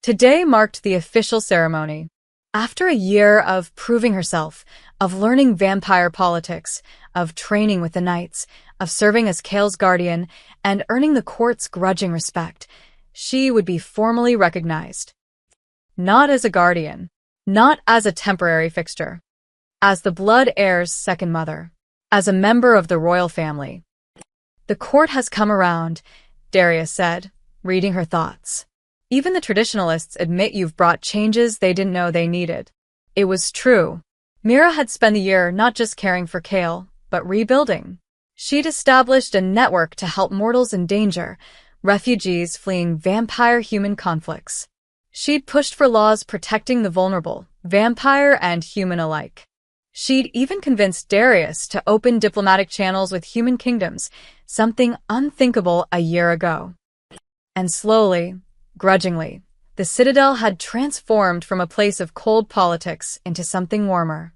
Today marked the official ceremony. After a year of proving herself, of learning vampire politics, of training with the knights, of serving as Kale's guardian, and earning the court's grudging respect, she would be formally recognized. Not as a guardian, not as a temporary fixture, as the blood heir's second mother, as a member of the royal family. The court has come around, Darius said, reading her thoughts. Even the traditionalists admit you've brought changes they didn't know they needed. It was true. Mira had spent the year not just caring for Kale, but rebuilding. She'd established a network to help mortals in danger, refugees fleeing vampire-human conflicts. She'd pushed for laws protecting the vulnerable, vampire and human alike. She'd even convinced Darius to open diplomatic channels with human kingdoms, something unthinkable a year ago. And slowly, grudgingly, the Citadel had transformed from a place of cold politics into something warmer.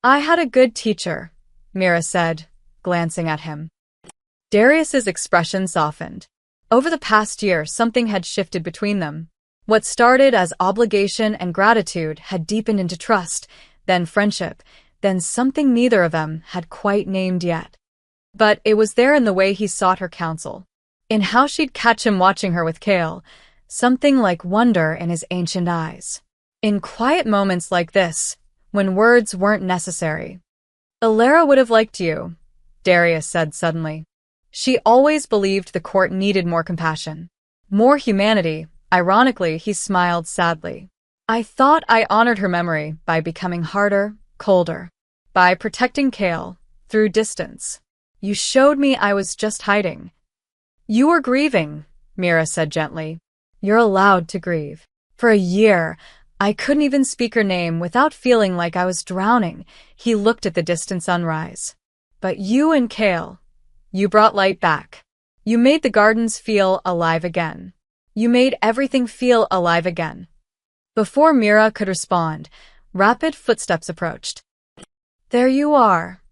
I had a good teacher, Mira said, glancing at him. Darius's expression softened. Over the past year, something had shifted between them. What started as obligation and gratitude had deepened into trust, then friendship, then something neither of them had quite named yet. But it was there in the way he sought her counsel, in how she'd catch him watching her with Kale, something like wonder in his ancient eyes. In quiet moments like this, when words weren't necessary. Alara would have liked you, Darius said suddenly. She always believed the court needed more compassion, more humanity. Ironically, he smiled sadly. I thought I honored her memory by becoming harder, colder, by protecting Kale, through distance. You showed me I was just hiding. You were grieving, Mira said gently. You're allowed to grieve. For a year, I couldn't even speak her name without feeling like I was drowning. He looked at the distant sunrise. But you and Kale, you brought light back. You made the gardens feel alive again. You made everything feel alive again. Before Mira could respond, rapid footsteps approached. There you are.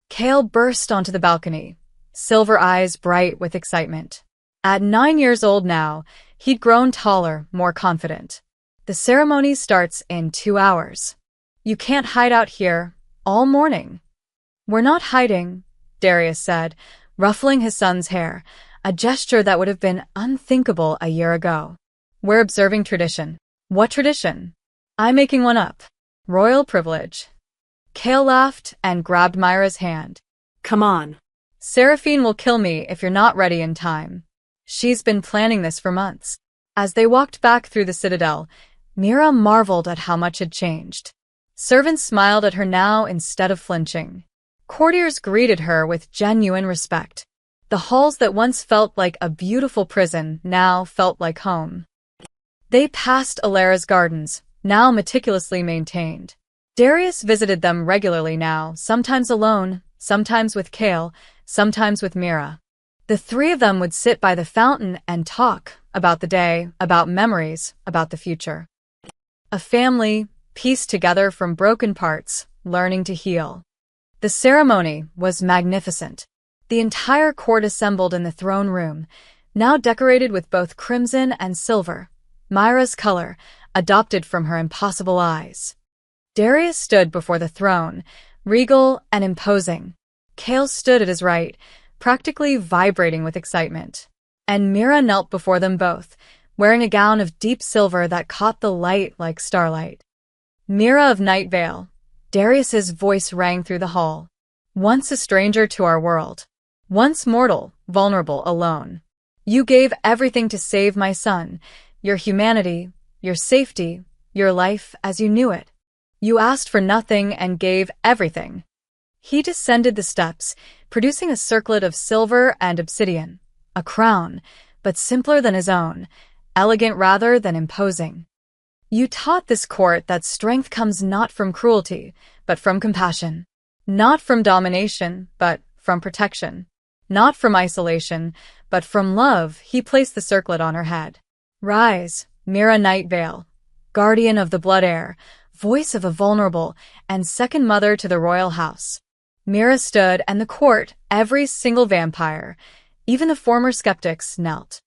Kale burst onto the balcony, silver eyes bright with excitement. At 9 years old now, he'd grown taller, more confident. The ceremony starts in 2 hours. You can't hide out here all morning. We're not hiding, Darius said, ruffling his son's hair, a gesture that would have been unthinkable a year ago. We're observing tradition. What tradition? I'm making one up. Royal privilege. Kale laughed and grabbed Myra's hand. Come on. Seraphine will kill me if you're not ready in time. She's been planning this for months. As they walked back through the citadel, Mira marveled at how much had changed. Servants smiled at her now instead of flinching. Courtiers greeted her with genuine respect. The halls that once felt like a beautiful prison now felt like home. They passed Alara's gardens, now meticulously maintained. Darius visited them regularly now, sometimes alone, sometimes with Kale, sometimes with Mira. The three of them would sit by the fountain and talk about the day, about memories, about the future. A family, pieced together from broken parts, learning to heal. The ceremony was magnificent. The entire court assembled in the throne room, now decorated with both crimson and silver, Myra's color, adopted from her impossible eyes. Darius stood before the throne, regal and imposing. Kale stood at his right, practically vibrating with excitement. And Mira knelt before them both, wearing a gown of deep silver that caught the light like starlight. Mira of Night Vale, Darius's voice rang through the hall. Once a stranger to our world. Once mortal, vulnerable, alone. You gave everything to save my son, your humanity, your safety, your life as you knew it. You asked for nothing and gave everything. He descended the steps, producing a circlet of silver and obsidian, a crown, but simpler than his own, elegant rather than imposing. You taught this court that strength comes not from cruelty, but from compassion. Not from domination, but from protection. Not from isolation, but from love. He placed the circlet on her head. Rise, Mira Night Vale, guardian of the blood heir, voice of a vulnerable, and second mother to the royal house. Mira stood, and the court, every single vampire, even the former skeptics, knelt.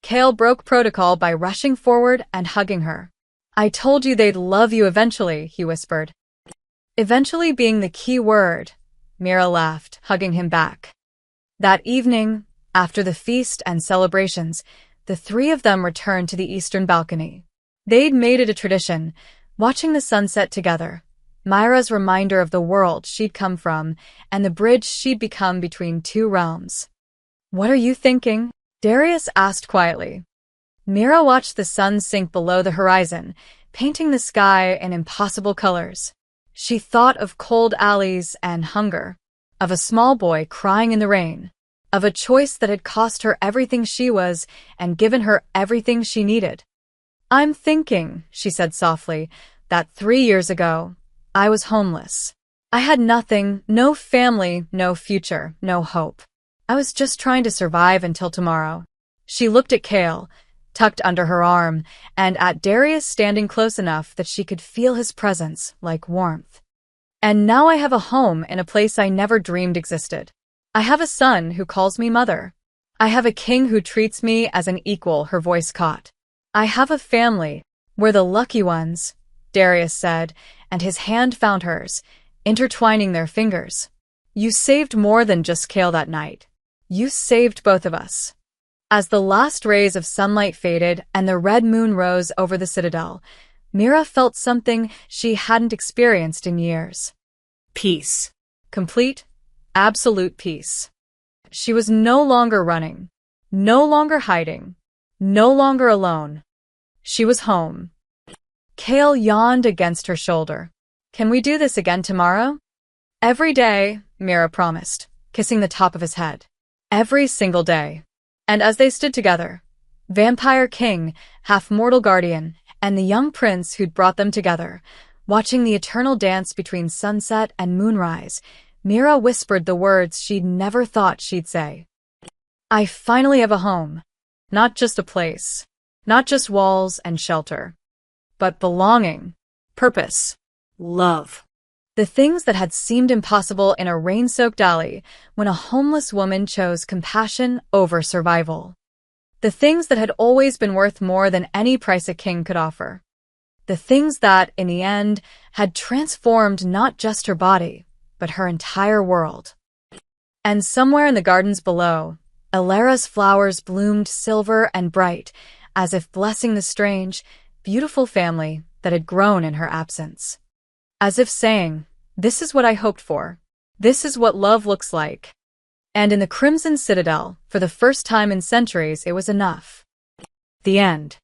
Kale broke protocol by rushing forward and hugging her. I told you they'd love you eventually, he whispered. Eventually being the key word, Mira laughed, hugging him back. That evening, after the feast and celebrations, the three of them returned to the eastern balcony. They'd made it a tradition, watching the sunset together, Myra's reminder of the world she'd come from and the bridge she'd become between two realms. What are you thinking? Darius asked quietly. Mira watched the sun sink below the horizon, painting the sky in impossible colors. She thought of cold alleys and hunger, of a small boy crying in the rain, of a choice that had cost her everything she was and given her everything she needed. I'm thinking, she said softly, that 3 years ago, I was homeless. I had nothing, no family, no future, no hope. I was just trying to survive until tomorrow. She looked at Kale, tucked under her arm, and at Darius standing close enough that she could feel his presence like warmth. And now I have a home in a place I never dreamed existed. I have a son who calls me mother. I have a king who treats me as an equal, her voice caught. I have a family. We're the lucky ones, Darius said, and his hand found hers, intertwining their fingers. You saved more than just Kale that night. You saved both of us. As the last rays of sunlight faded and the red moon rose over the citadel, Mira felt something she hadn't experienced in years. Peace. Complete, absolute peace. She was no longer running, no longer hiding, no longer alone. She was home. Kale yawned against her shoulder. Can we do this again tomorrow? Every day, Mira promised, kissing the top of his head. Every single day. And as they stood together, Vampire King, half-mortal guardian, and the young prince who'd brought them together, watching the eternal dance between sunset and moonrise, Mira whispered the words she'd never thought she'd say. I finally have a home. Not just a place. Not just walls and shelter. But belonging. Purpose. Love. The things that had seemed impossible in a rain-soaked alley when a homeless woman chose compassion over survival. The things that had always been worth more than any price a king could offer. The things that, in the end, had transformed not just her body, but her entire world. And somewhere in the gardens below, Elera's flowers bloomed silver and bright, as if blessing the strange, beautiful family that had grown in her absence. As if saying, "This is what I hoped for. This is what love looks like." And in the Crimson Citadel, for the first time in centuries, it was enough. The end.